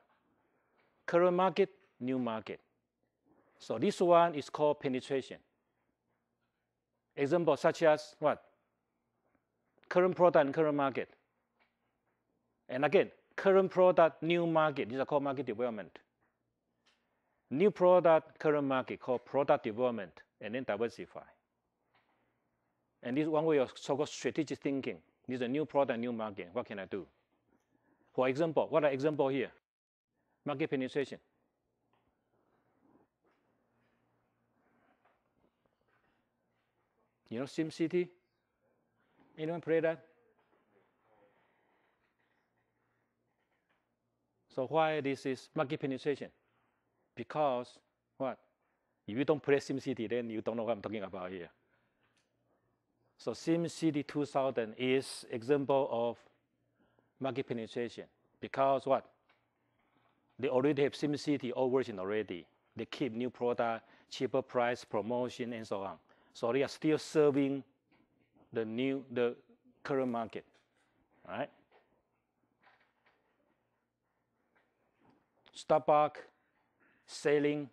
Current market, new market. So this one is called penetration. Example such as what? Current product and current market. And again, current product, new market. These are called market development. New product, current market, called product development, and then diversify. And this is one way of so-called strategic thinking. This is a new product, new market. What can I do? For example, what are example here? Market penetration. You know SimCity? Anyone play that? So why this is market penetration? Because what? If you don't play SimCity, then you don't know what I'm talking about here. So SimCity 2000 is example of market penetration. Because what? They already have SimCity old version already. They keep new product, cheaper price, promotion, and so on. So they are still serving the current market, all right? Starbucks selling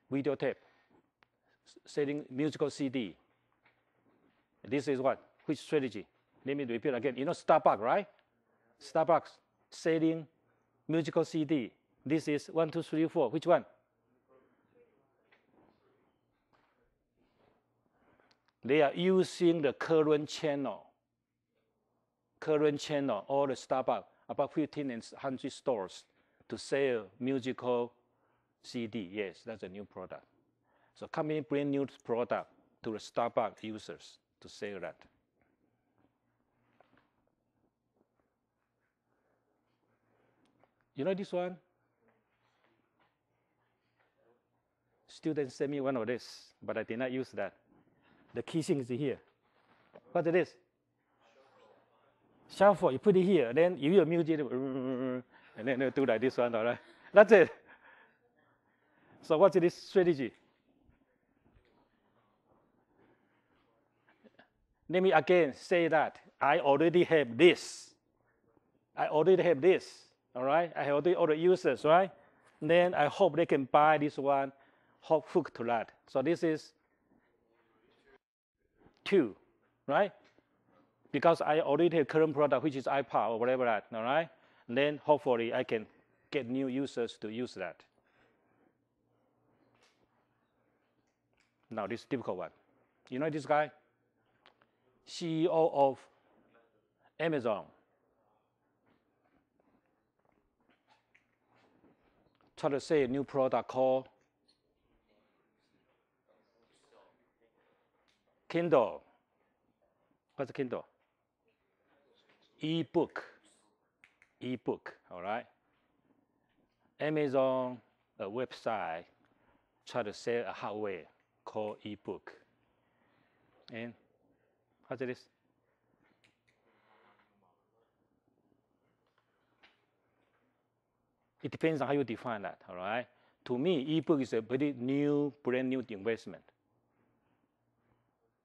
videotape, selling musical CD. This is what? Which strategy? Let me repeat again. You know Starbucks, right? Starbucks selling musical CD. This is 1, 2, 3, 4. Which one? They are using the current channel, all the Starbucks, about 15 and 100 stores to sell musical CD. Yes, that's a new product. So company bring new product to the Starbucks users to sell that. You know this one? Students sent me one of this, but I did not use that. The key thing is here. What is this? Shuffle. You put it here. Then you hear music, and then you do like this one. All right. That's it. So what's this strategy? Let me again say that I already have this. All right. I have already all the users, right? Then I hope they can buy this one, hook to that. So this is 2, right? Because I already have current product, which is iPod or whatever that, all right? And then hopefully I can get new users to use that. Now this difficult one. You know this guy? CEO of Amazon. Try to say a new product called Kindle. What's a Kindle? E-book. E-book, all right? Amazon, a website, try to sell a hardware called e-book. And how's it is? It depends on how you define that, all right? To me, e-book is a very new, brand new investment.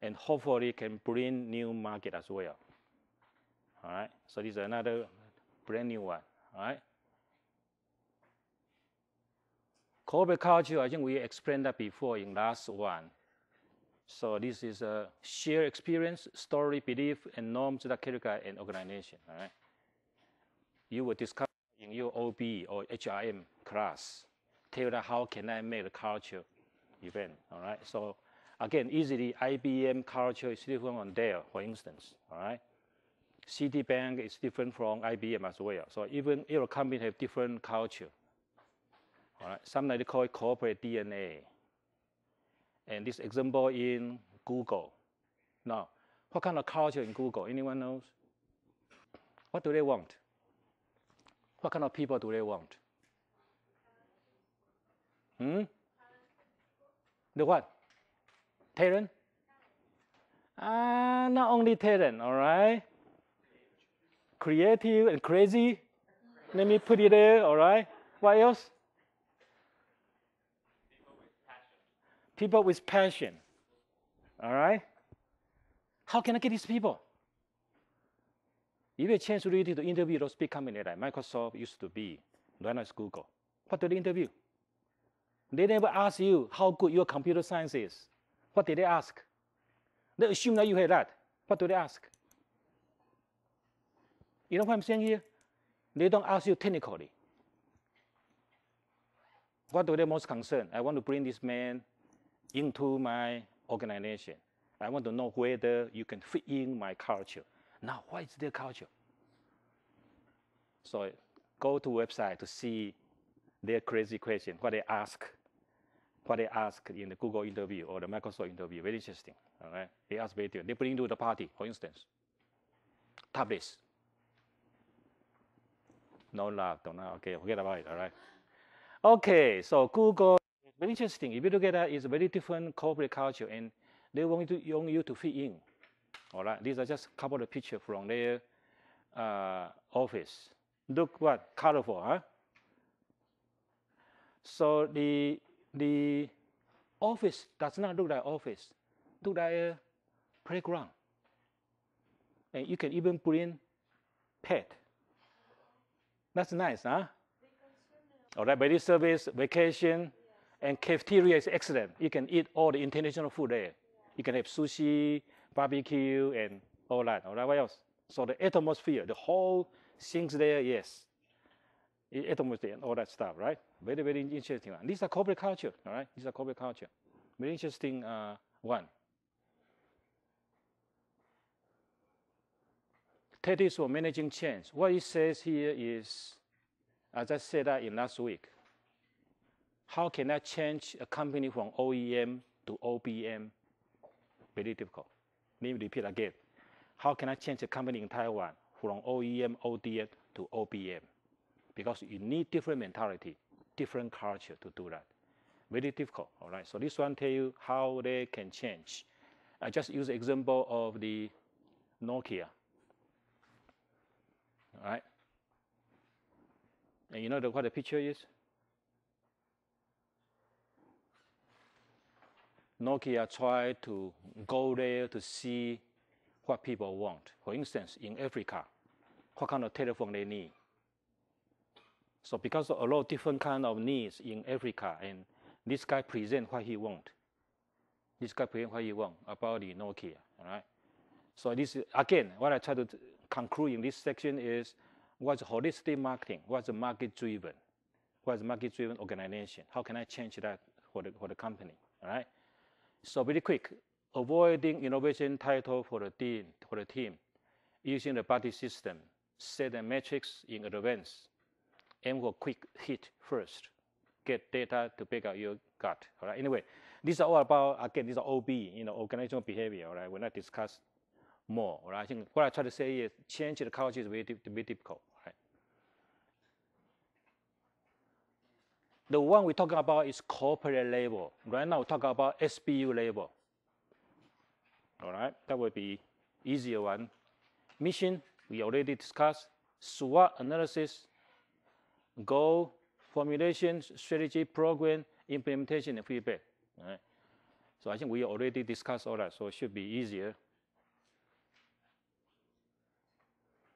And hopefully can bring new market as well. All right, so this is another brand new one, all right? Corporate culture, I think we explained that before in last one. So this is a shared experience, story, belief, and norms that characterize an organization, all right? You will discuss in your OB or HRM class, tell that how can I make a culture event, all right? So again, easily IBM culture is different on Dell, for instance, all right? Citibank is different from IBM as well. So even every company have different culture. All right, sometimes they call it corporate DNA. And this example in Google. Now, what kind of culture in Google? Anyone knows? What do they want? What kind of people do they want? The what? Talent? Not only talent, all right? Creative and crazy. Let me put it there, all right? What else? People with passion. All right? How can I get these people? If you have a chance really to interview those big companies like Microsoft used to be, right now it's Google. What do they interview? They never ask you how good your computer science is. What did they ask? They assume that you have that. What do they ask? You know what I'm saying here? They don't ask you technically. What do they most concerned? I want to bring this man into my organization. I want to know whether you can fit in my culture. Now, what is their culture? So go to website to see their crazy question, what they ask in the Google interview or the Microsoft interview. Very interesting, all right? They ask very different. They bring to the party, for instance, tablets. No love, don't know. Okay, forget about it, all right? Okay, so Google, very interesting. If you look at that, it's a very different corporate culture, and they want you to fit in, all right? These are just a couple of pictures from their office. Look what, colorful, huh? So the office does not look like office, look like a playground. And you can even bring pet. That's nice, huh? All right, but this service, vacation, and cafeteria is excellent. You can eat all the international food there. You can have sushi, barbecue, and all that. All right, what else? So the atmosphere, the whole things there, yes. Atmosphere and all that stuff, right? Very, very interesting one. These are corporate culture, all right? These are corporate culture. Very interesting one. Tactics for managing change. What it says here is, as I said that in last week, how can I change a company from OEM to OBM? Very difficult. Let me repeat again. How can I change a company in Taiwan from OEM, ODM to OBM? Because you need different mentality, different culture to do that. Very difficult, all right? So this one tell you how they can change. I just use the example of the Nokia. All right? And you know what the picture is? Nokia tried to go there to see what people want. For instance, in Africa, what kind of telephone they need. So because of a lot of different kind of needs in Africa, and this guy present what he want. This guy present what he want about the Nokia, all right? So this is, again, what I try to conclude in this section is what's holistic marketing, what's the market-driven, what's the market-driven organization, how can I change that for the company, all right? So very quick, avoiding innovation title for the team, using the buddy system, set the metrics in advance, aim for quick hit first, get data to back up your gut. All right. Anyway, these are all about, again, these are OB, organizational behavior. All right. We're not discuss more. All right. I think what I try to say is change the culture is very difficult. All right. The one we're talking about is corporate level. Right now, we're talking about SBU level. All right, that would be easier one. Mission, we already discussed. SWOT analysis, goal, formulation, strategy, program, implementation, and feedback. All right. So I think we already discussed all that, so it should be easier.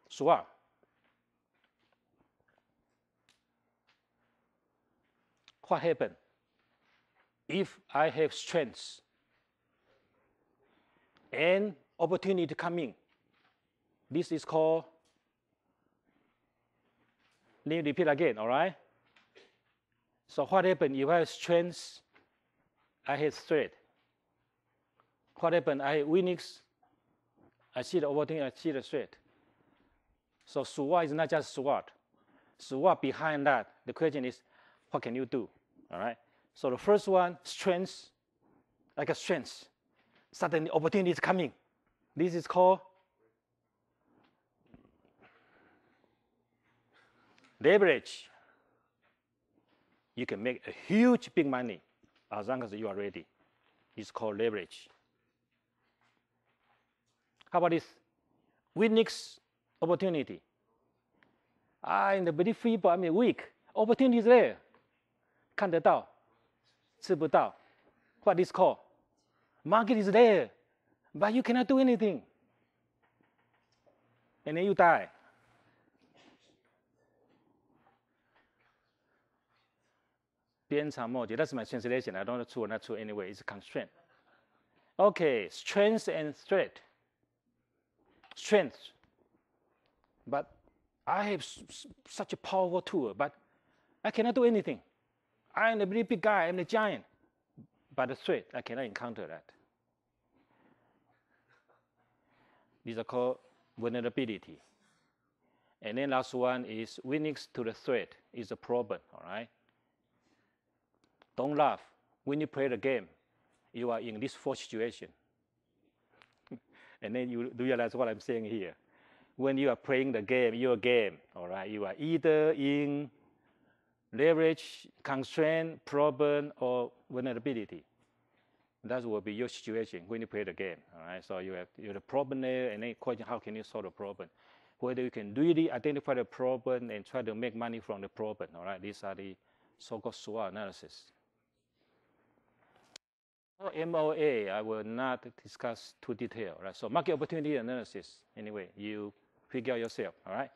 SWOT. What happened? If I have strengths and opportunity coming, this is called, let me repeat again, all right? So what happened if I have strengths, I have threat? What happened? I have weakness, I see the opportunity, I see the threat. So SWOT is not just SWOT. SWOT behind that, the question is, what can you do? All right. So the first one, strengths, like a strength. Suddenly opportunity is coming. This is called leverage. You can make a huge big money as long as you are ready. It's called leverage. How about this? Weakness, opportunity. I'm very feeble, I'm weak. Opportunity is there. 看得到，吃不到。What is called? Market is there, but you cannot do anything. And then you die. That's my translation. I don't know true or not true anyway. It's a constraint. Okay, strength and threat. Strength. But I have such a powerful tool, but I cannot do anything. I'm a very big guy, I'm a giant. But the threat, I cannot encounter that. These are called vulnerability. And then last one is weakness to the threat is a problem, all right? Don't laugh. When you play the game, you are in this fourth situation. And then you realize what I'm saying here. When you are playing the game, your game, all right, you are either in leverage, constraint, problem, or vulnerability. That will be your situation when you play the game. All right, so you have a problem there, and then question, how can you solve the problem? Whether you can really identify the problem and try to make money from the problem. All right, these are the so-called SWOT analysis. MOA, I will not discuss too detailed. Right? So market opportunity analysis. Anyway, you figure out yourself. All right.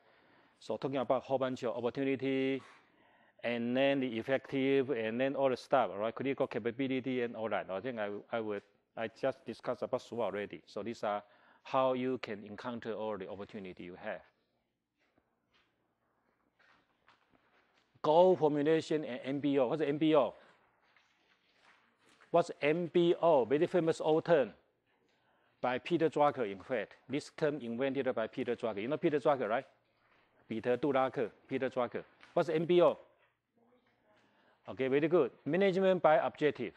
So talking about a whole bunch of opportunity, and then the effective, and then all the stuff, all right, critical capability and all that. I think I just discussed about SWOT already. So these are how you can encounter all the opportunity you have. Goal formulation and MBO. What's the MBO? What's MBO? Very famous old term by Peter Drucker, in fact. This term invented by Peter Drucker. You know Peter Drucker, right? Peter Drucker. What's MBO? Okay, very good. Management by objective.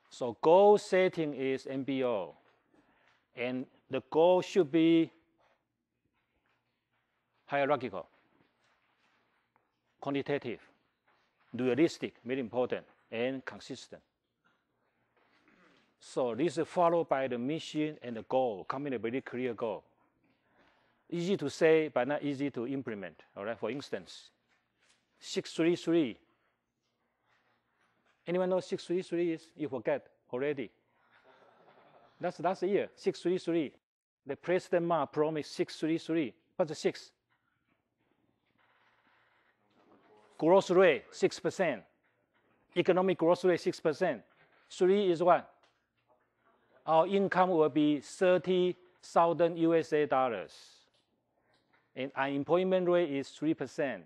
So goal setting is MBO. And the goal should be hierarchical, quantitative, realistic, very important, and consistent. So this is followed by the mission and the goal, coming a very clear goal. Easy to say, but not easy to implement. All right, for instance, 633. Anyone know 633 is? You forget already. That's last year, 633. The President Ma promised 633. What's the 6? Growth rate, 6%. Economic growth rate, 6%. 3 is what? Our income will be 30,000 USA dollars. And unemployment rate is 3%.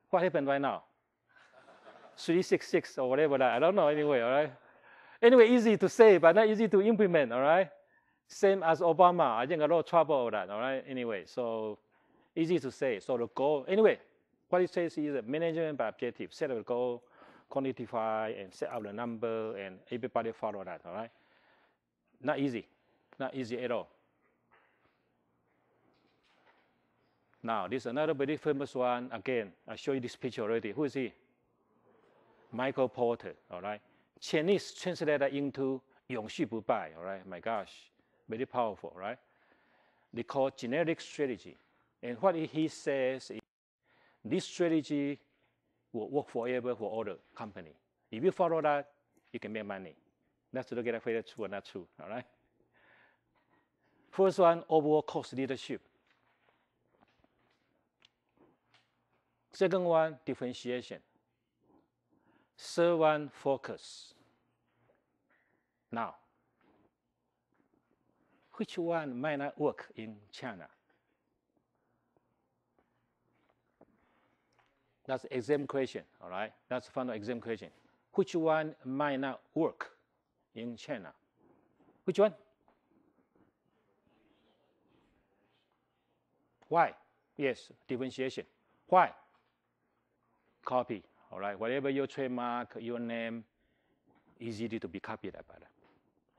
What happened right now? 366 or whatever that. I don't know anyway, all right? Anyway, easy to say, but not easy to implement, all right? Same as Obama. I think a lot of trouble with that, all right? Anyway, so easy to say. So the goal, anyway, what it says is management by objective. Set a goal, quantify, and set out the number, and everybody follow that, all right? Not easy. Not easy at all. Now, this is another very famous one. Again, I show you this picture already. Who is he? Michael Porter, all right? Chinese translated into 永续不败, all right? My gosh, very powerful, right? They call generic strategy. And what he says is this strategy will work forever for all the company. If you follow that, you can make money. Let's look at whether true or not true, all right? First one, overall cost leadership. Second one, differentiation. Third one, focus. Now, which one might not work in China? That's exam question, all right? That's a final exam question. Which one might not work in China? Which one? Why? Yes, differentiation. Why? Copy, all right? Whatever your trademark, your name, easy to be copied by that.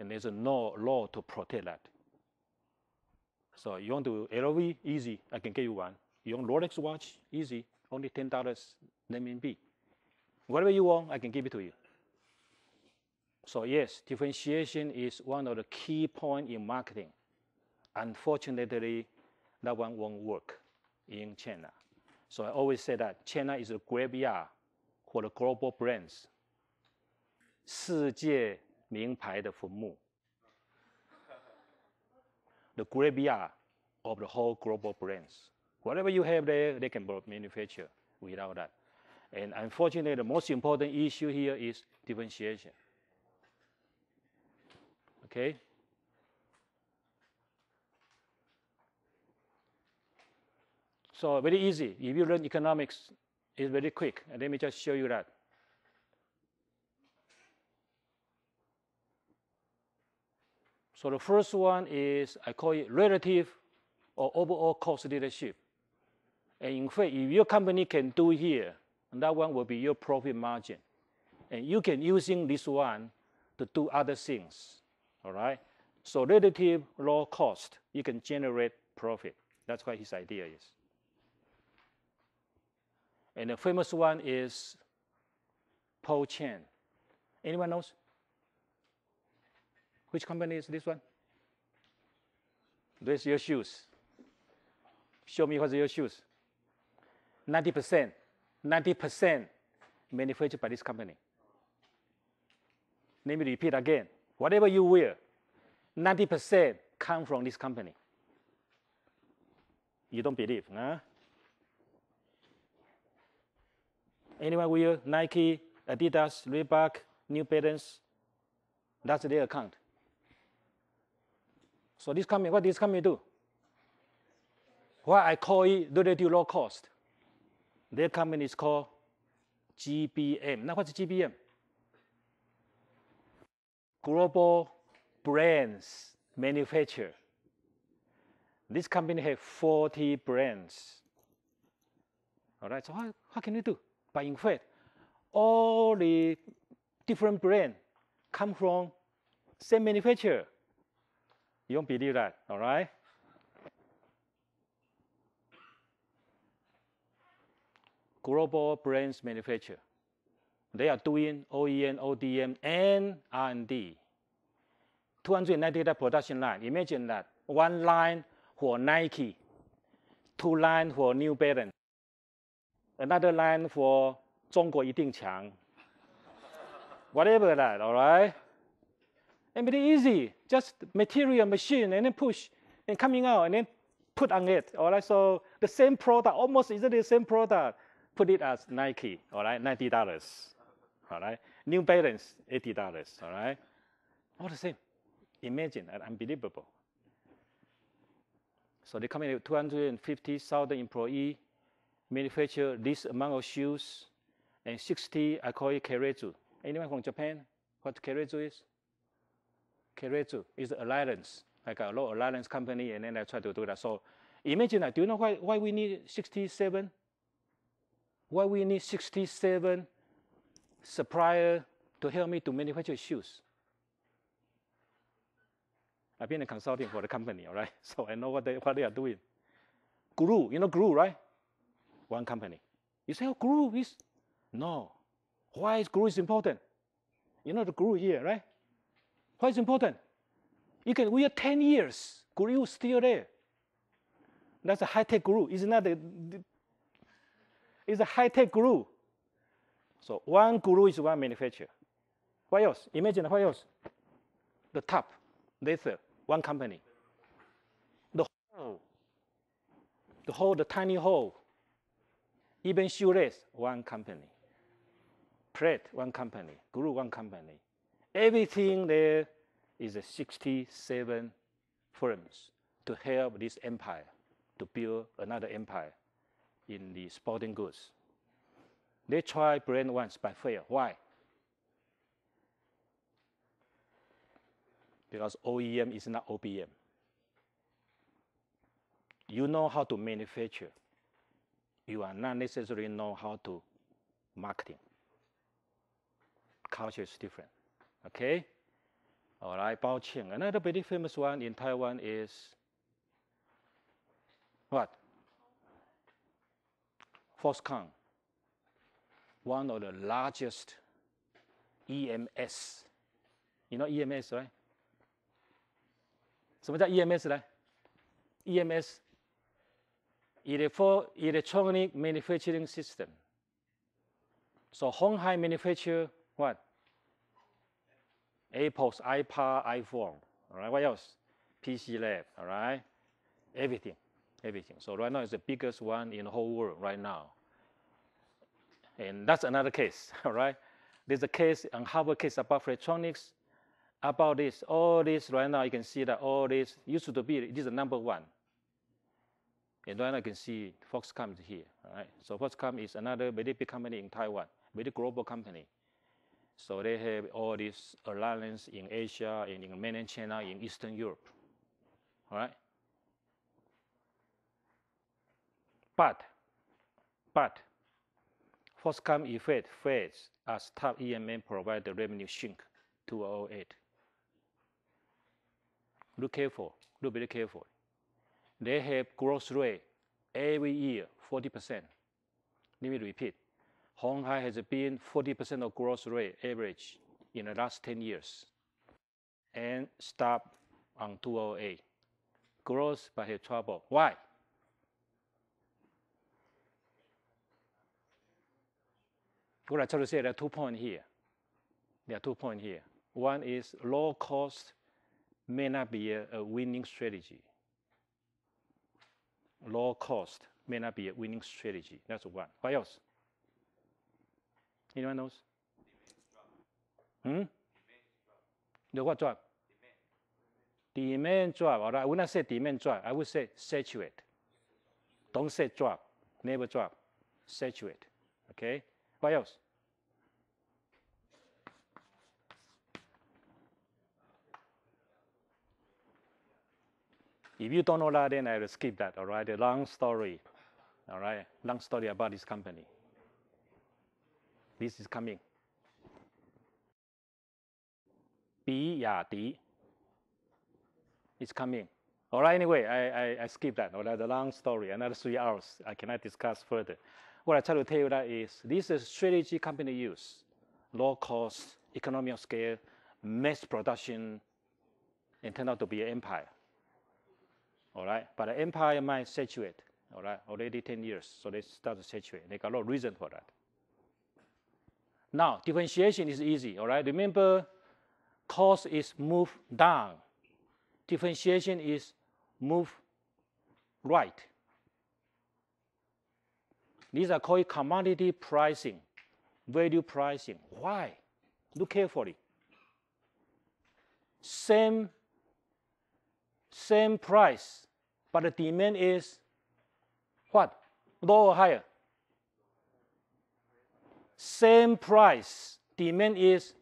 And there's no law to protect that. So you want to LV, easy, I can give you one. You want Rolex watch, easy, only $10 renminbi. Whatever you want, I can give it to you. So yes, differentiation is one of the key points in marketing. Unfortunately, that one won't work in China. So I always say that China is a graveyard for the global brands. 世界名牌的坟墓. The graveyard of the whole global brands. Whatever you have there, they can manufacture without that. And unfortunately, the most important issue here is differentiation. Okay? So very easy. If you learn economics, it's very quick. And let me just show you that. So the first one is, I call it relative or overall cost leadership. And in fact, if your company can do here, that one will be your profit margin. And you can using this one to do other things, all right? So relative low cost, you can generate profit. That's what his idea is. And the famous one is Paul Chen. Anyone knows? Which company is this one? There's your shoes. Show me what's your shoes. 90% manufactured by this company. Let me repeat again. Whatever you wear, 90% come from this company. You don't believe, huh? Anyone wear Nike, Adidas, Reebok, New Balance? That's their account. So this company, what this company do? Why I call it relative low cost. Their company is called GBM. Now what's GBM? Global Brands Manufacturer. This company has 40 brands. All right, so how can you do? But in fact, all the different brands come from same manufacturer. You don't believe that, all right? Global brands manufacturer. They are doing OEM, ODM, and R&D. 290 production line. Imagine that. One line for Nike, 2 lines for New Balance, another line for 中国一定强. Whatever that, all right? And very easy, just material, machine, and then push, and coming out, and then put on it, all right? So the same product, almost exactly the same product, put it as Nike, all right? $90, all right? New Balance, $80, all right? All the same. Imagine, unbelievable. So the company with 250,000 employees manufacture this amount of shoes, and 60, I call it Keiretsu. Anyone from Japan? What keiretsu is? Keiretsu is alliance, like a low alliance company, and then I try to do that. So imagine that. Do you know why we need 67? Why we need 67 suppliers to help me to manufacture shoes? I've been in consulting for the company, all right? So I know what they are doing. Glue, you know glue, right? One company. You say, oh, glue is? No. Why is glue important? You know the glue here, right? Why is important? You can wear 10 years, glue is still there. That's a high-tech glue. It's not it's a high-tech glue. So one glue is one manufacturer. What else? Imagine what else? The top, leather, one company. The tiny hole, even shoelace, one company. Plate, one company. Glue, one company. Everything there is 67 firms to help this empire to build another empire in the sporting goods. They try brand once but fail. Why? Because OEM is not OPM. You know how to manufacture. You are not necessarily know how to marketing. Culture is different. Okay? All right, Baoqing. Another very famous one in Taiwan is what? Foxconn. One of the largest EMS. You know EMS, right? 什么叫 EMS 呢 ？EMS electronic manufacturing system. So Honghai manufacture what? Apple's iPad, iPhone. All right, what else? PC Lab. All right, everything. So right now it's the biggest one in the whole world right now. And that's another case. All right, there's a case, a Harvard case about electronics. About this, all this right now you can see that all this used to be this is the number one. And right now you can see Foxconn is here. All right, so Foxconn is another very big company in Taiwan, very global company. So they have all this alliance in Asia and in mainland China, in Eastern Europe. All right. But Foxconn effect fades as top EMN provider revenue shrink 2008. Look very careful. They have growth rate every year, 40%. Let me repeat. Honghai has been 40% of growth rate average in the last 10 years and stop on 2008. Growth but have trouble. Why? What I try to say, there are 2 points here. One is low cost may not be a winning strategy. Low cost may not be a winning strategy. That's one. What else? Anyone knows? The what drop? Demand drop. All right, I would not say demand drop. I would say saturate. Don't say drop. Never drop. Saturate. Okay? What else? If you don't know that, then I will skip that, all right? A long story, all right? Long story about this company. This is coming. Biyadi is coming. All right, anyway, I skip that, all right? The long story, another 3 hours. I cannot discuss further. What I try to tell you that is, this is a strategy company use. Low cost, economy of scale, mass production, and turn out to be an empire. All right, but the empire might saturate, all right, already 10 years, so they start to saturate. They got a lot of reason for that. Now, differentiation is easy, all right? Remember, cost is move down. Differentiation is move right. These are called commodity pricing, value pricing. Why? Look carefully. Same price, but the demand is what? Low or higher? Same price, demand is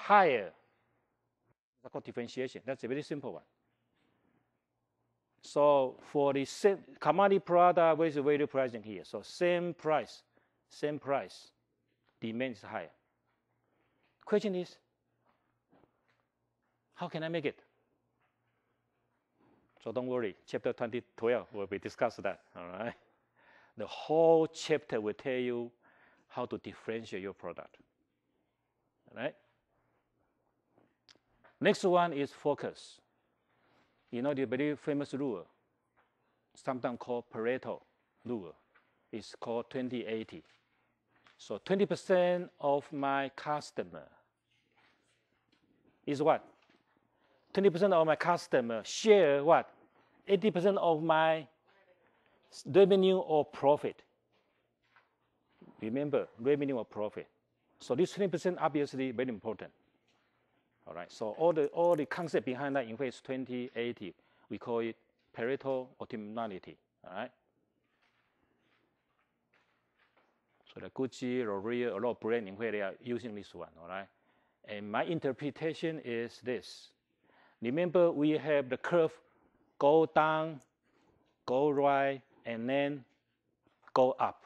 higher. That's called differentiation. That's a very simple one. So for the same commodity product, where is the value pricing here? So same price, demand is higher. Question is, how can I make it? So don't worry, chapter 2012 will be discussed that, all right? The whole chapter will tell you how to differentiate your product, all right? Next one is focus. You know the very famous rule, sometimes called Pareto rule. It's called 20-80. So 20% of my customer is what? 20% of my customer share what? 80% of my revenue or profit. Remember, revenue or profit. So this 20% obviously very important. All right. So all the concept behind that in phase 20-80, we call it Pareto optimality. All right. So the Gucci, L'Oreal, a lot of brands in where they are using this one. All right. And my interpretation is this. Remember, we have the curve go down, go right, and then go up.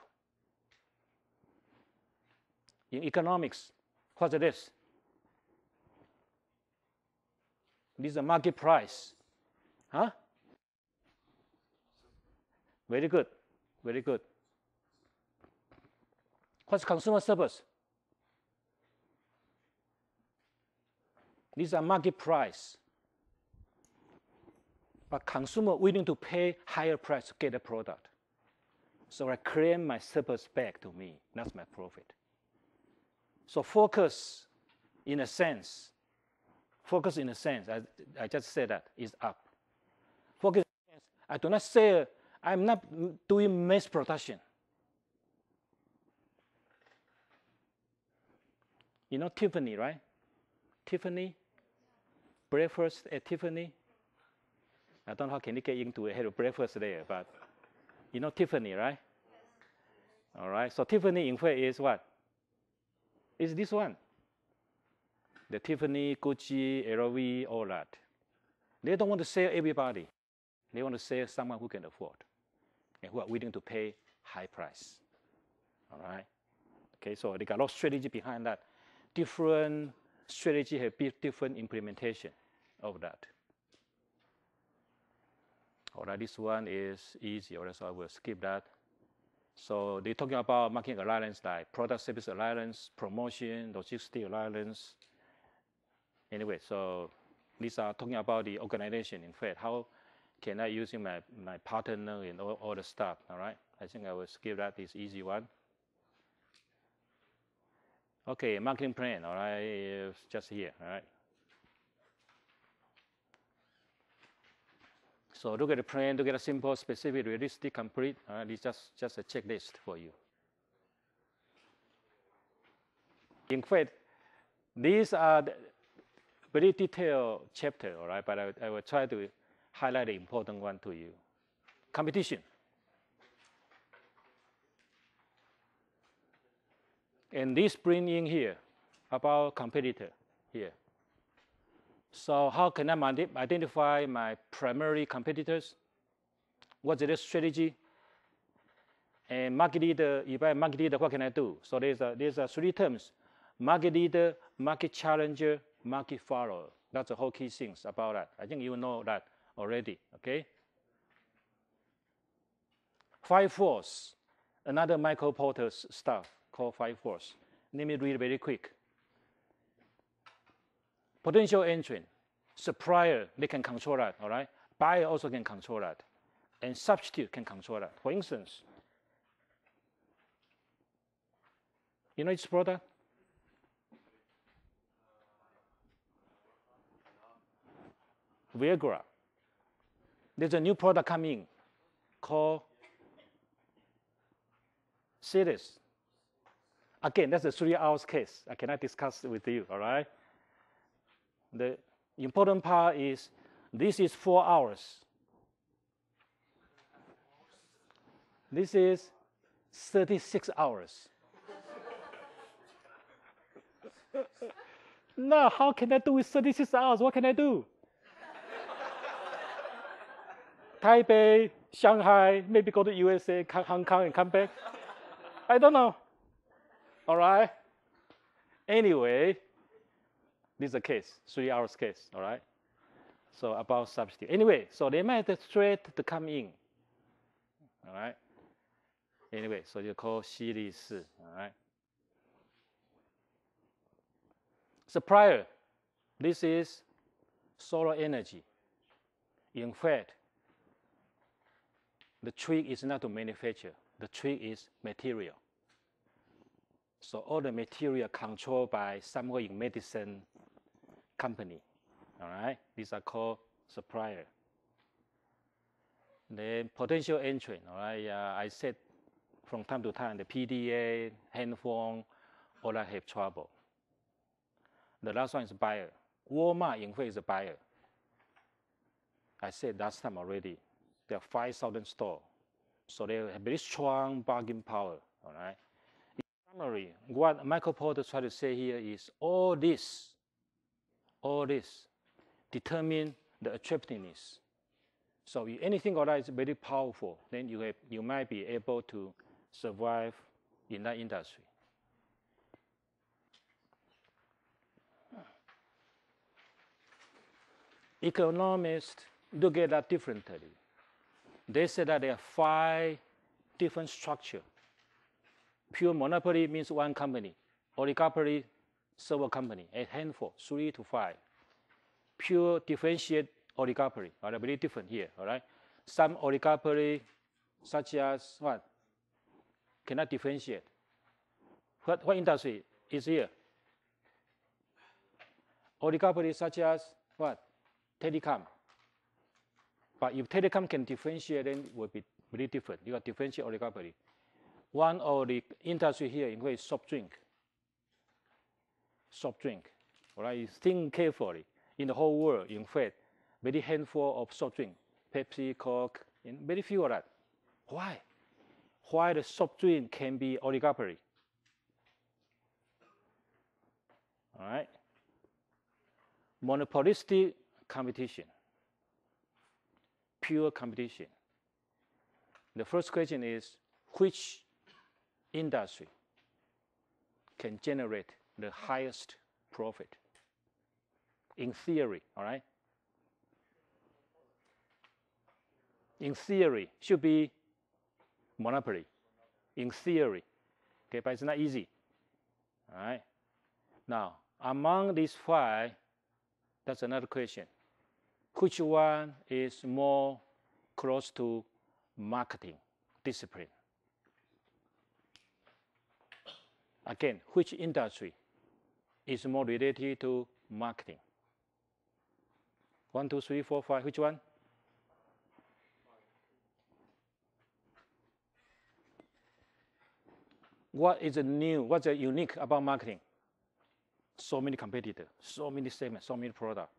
In economics, what's this? This is a market price. Huh? Very good. Very good. What's consumer surplus? These are market price. But consumer willing to pay higher price to get a product. So I claim my surplus back to me. That's my profit. So focus, in a sense, I just said that, is up. Focus in a sense, I do not say, I'm not doing mass production. You know Tiffany, right? Tiffany, breakfast at Tiffany. I don't know how can you get into a breakfast there, but you know Tiffany, right? All right, so Tiffany in fact is what? Is this one. The Tiffany, Gucci, LV, all that. They don't want to sell everybody. They want to sell someone who can afford and who are willing to pay high price. All right? Okay, so they got a lot of strategy behind that. Different strategy have different implementation of that. All right, this one is easy, all right, so I will skip that. So they're talking about marketing alliance like product service alliance, promotion, logistic alliance. Anyway, so these are talking about the organization. In fact, how can I use my partner and all the stuff, all right? I think I will skip that, this easy one. Okay, marketing plan, all right, it's just here, all right? So look at the plan, look at a simple, specific, realistic, complete. All right, it's just a checklist for you. In fact, these are very detailed chapter, all right, but I will try to highlight the important one to you. Competition. And this bring in here about competitor here. So how can I identify my primary competitors? What's their strategy? And market leader, if I'm market leader, what can I do? So there's three terms: market leader, market challenger, market follower. That's the whole key things about that. I think you know that already, okay? 5 force, another Michael Porter's stuff called 5 force. Let me read very quick. Potential entrant, supplier, they can control that, all right? Buyer also can control that. And substitute can control that. For instance, you know its product? Viagra. There's a new product coming called Cialis. Again, that's a 3 hours case. I cannot discuss it with you, all right? The important part is this is 4 hours. This is 36 hours. No, how can I do with 36 hours? What can I do? Taipei, Shanghai, maybe go to USA, Hong Kong, and come back. I don't know. All right. Anyway, this is a case, 3 hours case. All right. So about substitute. Anyway, so they might have thread to come in. All right. Anyway, so you call 系列式. All right. Supplier. This is solar energy. In fact, the trick is not to manufacture. The trick is material. So all the material controlled by somewhere in medicine company. All right, these are called supplier. Then potential entrant. All right, I said from time to time the PDA, handphone, all that have trouble. The last one is buyer. Walmart, in fact, is a buyer. I said last time already. There are 5,000 stores, so they have very strong bargaining power. All right. In summary, what Michael Porter tried to say here is all this determine the attractiveness. So if anything like that is very powerful, then you might be able to survive in that industry. Economists look at that differently. They say that there are 5 different structures. Pure monopoly means one company. Oligopoly, several companies, a handful, 3 to 5. Pure differentiate oligopoly, all right, very different here, all right? Some oligopoly, such as what? Cannot differentiate. What industry is here? Oligopoly such as what? Telecom. But if telecom can differentiate, then it will be very different. You got differentiate oligopoly. One of the industry here in which soft drink. Soft drink. All right, you think carefully. In the whole world, in fact, very handful of soft drink. Pepsi, Coke, and very few of that. Why? Why the soft drink can be oligopoly? All right. Monopolistic competition. Pure competition. The first question is, which industry can generate the highest profit? In theory, all right? In theory, should be monopoly. In theory, okay, but it's not easy, all right? Now, among these 5, that's another question. Which one is more close to marketing discipline? Again, which industry is more related to marketing? 1, 2, 3, 4, 5. Which one? What is new? What's unique about marketing? So many competitors, so many segments, so many products.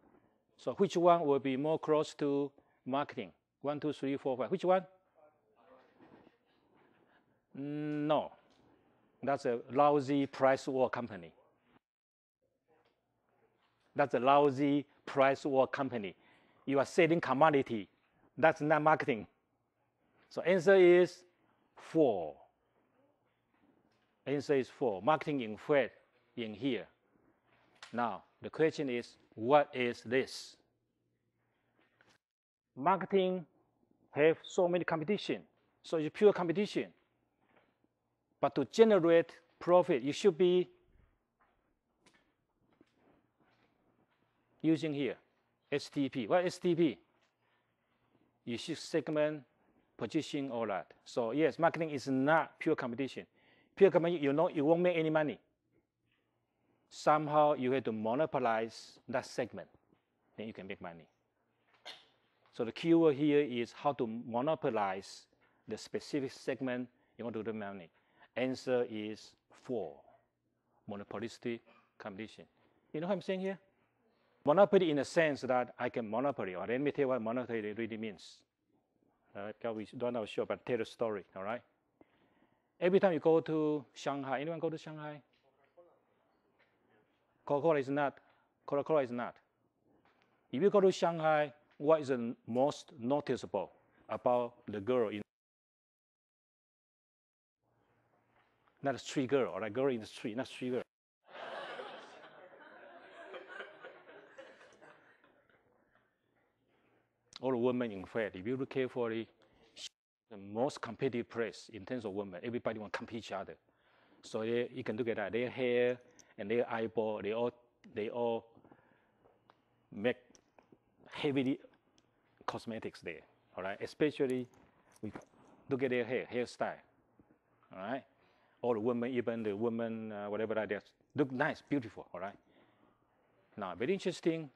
So which one will be more close to marketing? 1, 2, 3, 4, 5. Which one? No. That's a lousy price war company. That's a lousy price war company. You are selling commodity. That's not marketing. So answer is 4. Answer is 4. Marketing in fact in here. Now, the question is, what is this? Marketing have so many competition. So it's pure competition. But to generate profit, you should be using here, STP. What is STP? You should segment, position, all that. So yes, marketing is not pure competition. Pure competition, you know, you won't make any money. Somehow you have to monopolize that segment, then you can make money. So the keyword here is how to monopolize the specific segment you want to do money. Answer is 4, monopolistic competition. You know what I'm saying here? Monopoly in the sense that I can monopoly, or let me tell you what monopoly really means. Because we don't know sure, but tell the story, all right? Every time you go to Shanghai, anyone go to Shanghai? Coca-Cola is not Coca-Cola is not. If you go to Shanghai, what is the most noticeable about the girl in not a street girl, or a girl in the street, not street girl. All the women, in fact, if you look carefully, the most competitive place in terms of women, everybody want to compete each other. So you can look at that. Their hair and their eyeball, they all make heavily cosmetics there. All right, especially we look at their hairstyle. All right, all the women, even the women, whatever that is, look nice, beautiful. All right. Now, very interesting.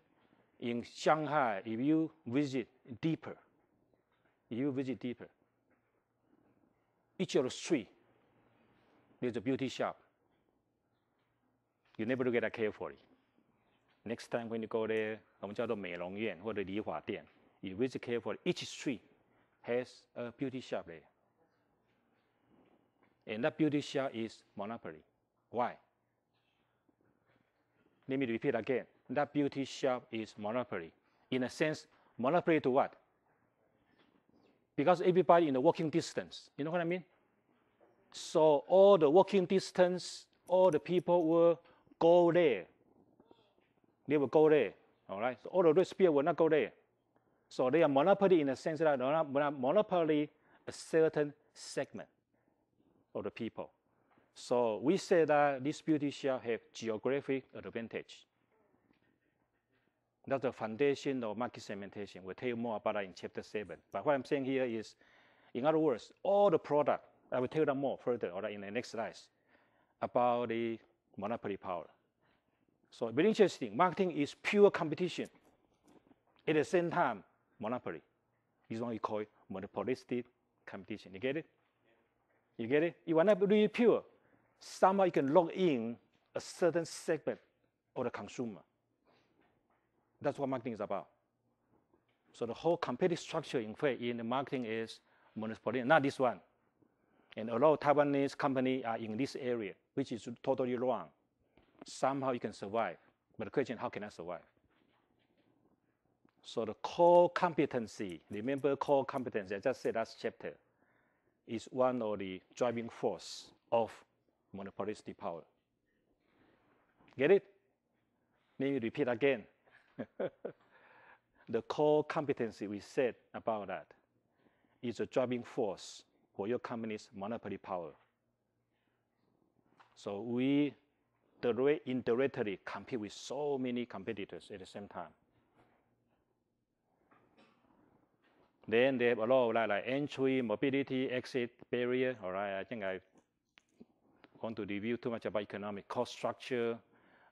In Shanghai, if you visit deeper, each of the street, there's a beauty shop. You never look at that carefully. Next time when you go there, 我们叫做美容院或者理发店, you visit carefully. Each street has a beauty shop there. And that beauty shop is monopoly. Why? Let me repeat again. That beauty shop is monopoly. In a sense, monopoly to what? Because everybody in the walking distance. You know what I mean? So all the walking distance, all the people will go there. They will go there. All right? So all the rich people will not go there. So they are monopoly in the sense that they are monopoly a certain segment of the people. So we say that this beauty shop have geographic advantage. That's the foundation of market segmentation. We'll tell you more about that in chapter 7. But what I'm saying here is, in other words, all the product, I will tell you that more further or in the next slides about the monopoly power. So very interesting. Marketing is pure competition. At the same time, monopoly. This is what we call monopolistic competition. You get it? You get it? You are not really pure. Somehow you can log in a certain segment of the consumer. That's what marketing is about. So the whole competitive structure, in fact, in the marketing is monopoly, not this one. And a lot of Taiwanese companies are in this area, which is totally wrong. Somehow you can survive. But the question, how can I survive? So the core competency, remember core competency, I just said last chapter, is one of the driving force of monopolistic power. Get it? Let me repeat again. The core competency we said about that is a driving force for your company's monopoly power. So we indirectly compete with so many competitors at the same time. Then they have a lot of like entry, mobility, exit, barrier. All right, I think I want to review too much about economic cost structure,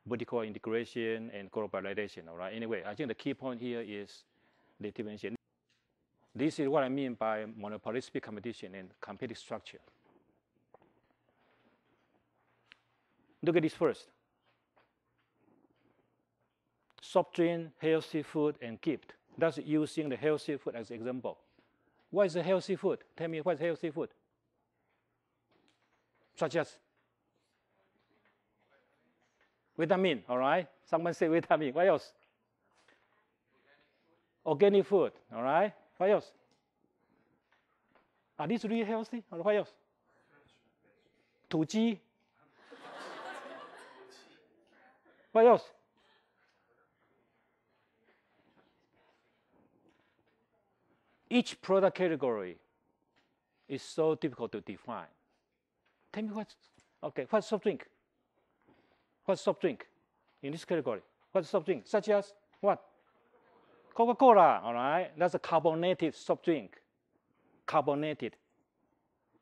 vertical integration, and globalization. All right. Anyway, I think the key point here is the differentiation. This is what I mean by monopolistic competition and competitive structure. Look at this first. Soft drink, healthy food, and gift. That's using the healthy food as an example. What is a healthy food? Tell me what's healthy food? Such as vitamin, all right? Someone say vitamin. What else? Organic food, all right? What else? Are these really healthy? Or what else? 土鸡. What else? Each product category is so difficult to define. Tell me what's soft drink? What's soft drink in this category? What's soft drink? Such as what? Coca-Cola, all right? That's a carbonated soft drink. Carbonated.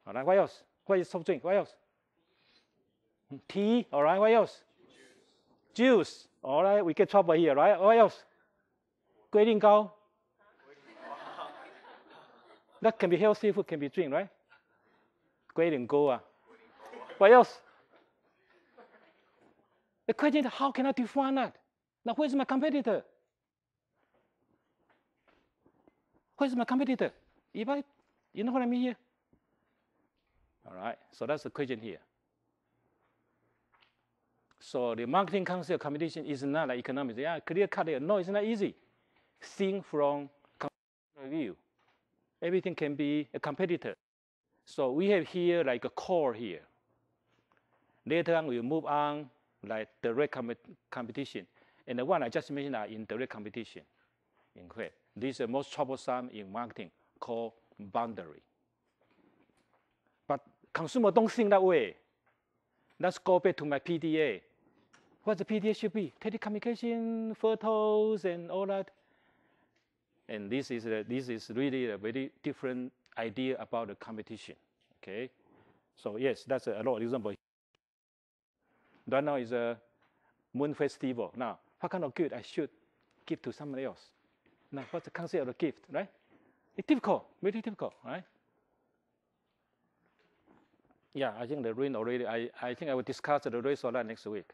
All right, what else? What is soft drink? What else? Tea, all right, what else? Juice, all right, we get trouble here, right? What else? 龟苓膏. That can be healthy food, can be drink, right? 龟苓膏啊. What else? The question is, how can I define that? Now, where's my competitor? Where's my competitor? You know what I mean here? All right, so that's the question here. So the marketing concept competition is not like economics. Yeah, clear cut there. No, it's not easy. Think from point of view. Everything can be a competitor. So we have here like a core here. Later on, we'll move on like direct competition. And the one I just mentioned are indirect competition. In fact, this is the most troublesome in marketing, called boundary. But consumer don't think that way. Let's go back to my PDA. What the PDA should be? Telecommunication, photos, and all that. And this is really a very different idea about the competition. Okay, so yes, that's a lot of example. Right now is a Moon Festival. Now, what kind of gift I should give to somebody else? Now, what's the concept of the gift, right? It's difficult, very difficult, right? Yeah, I think the rain already. I think I will discuss the rest of that next week.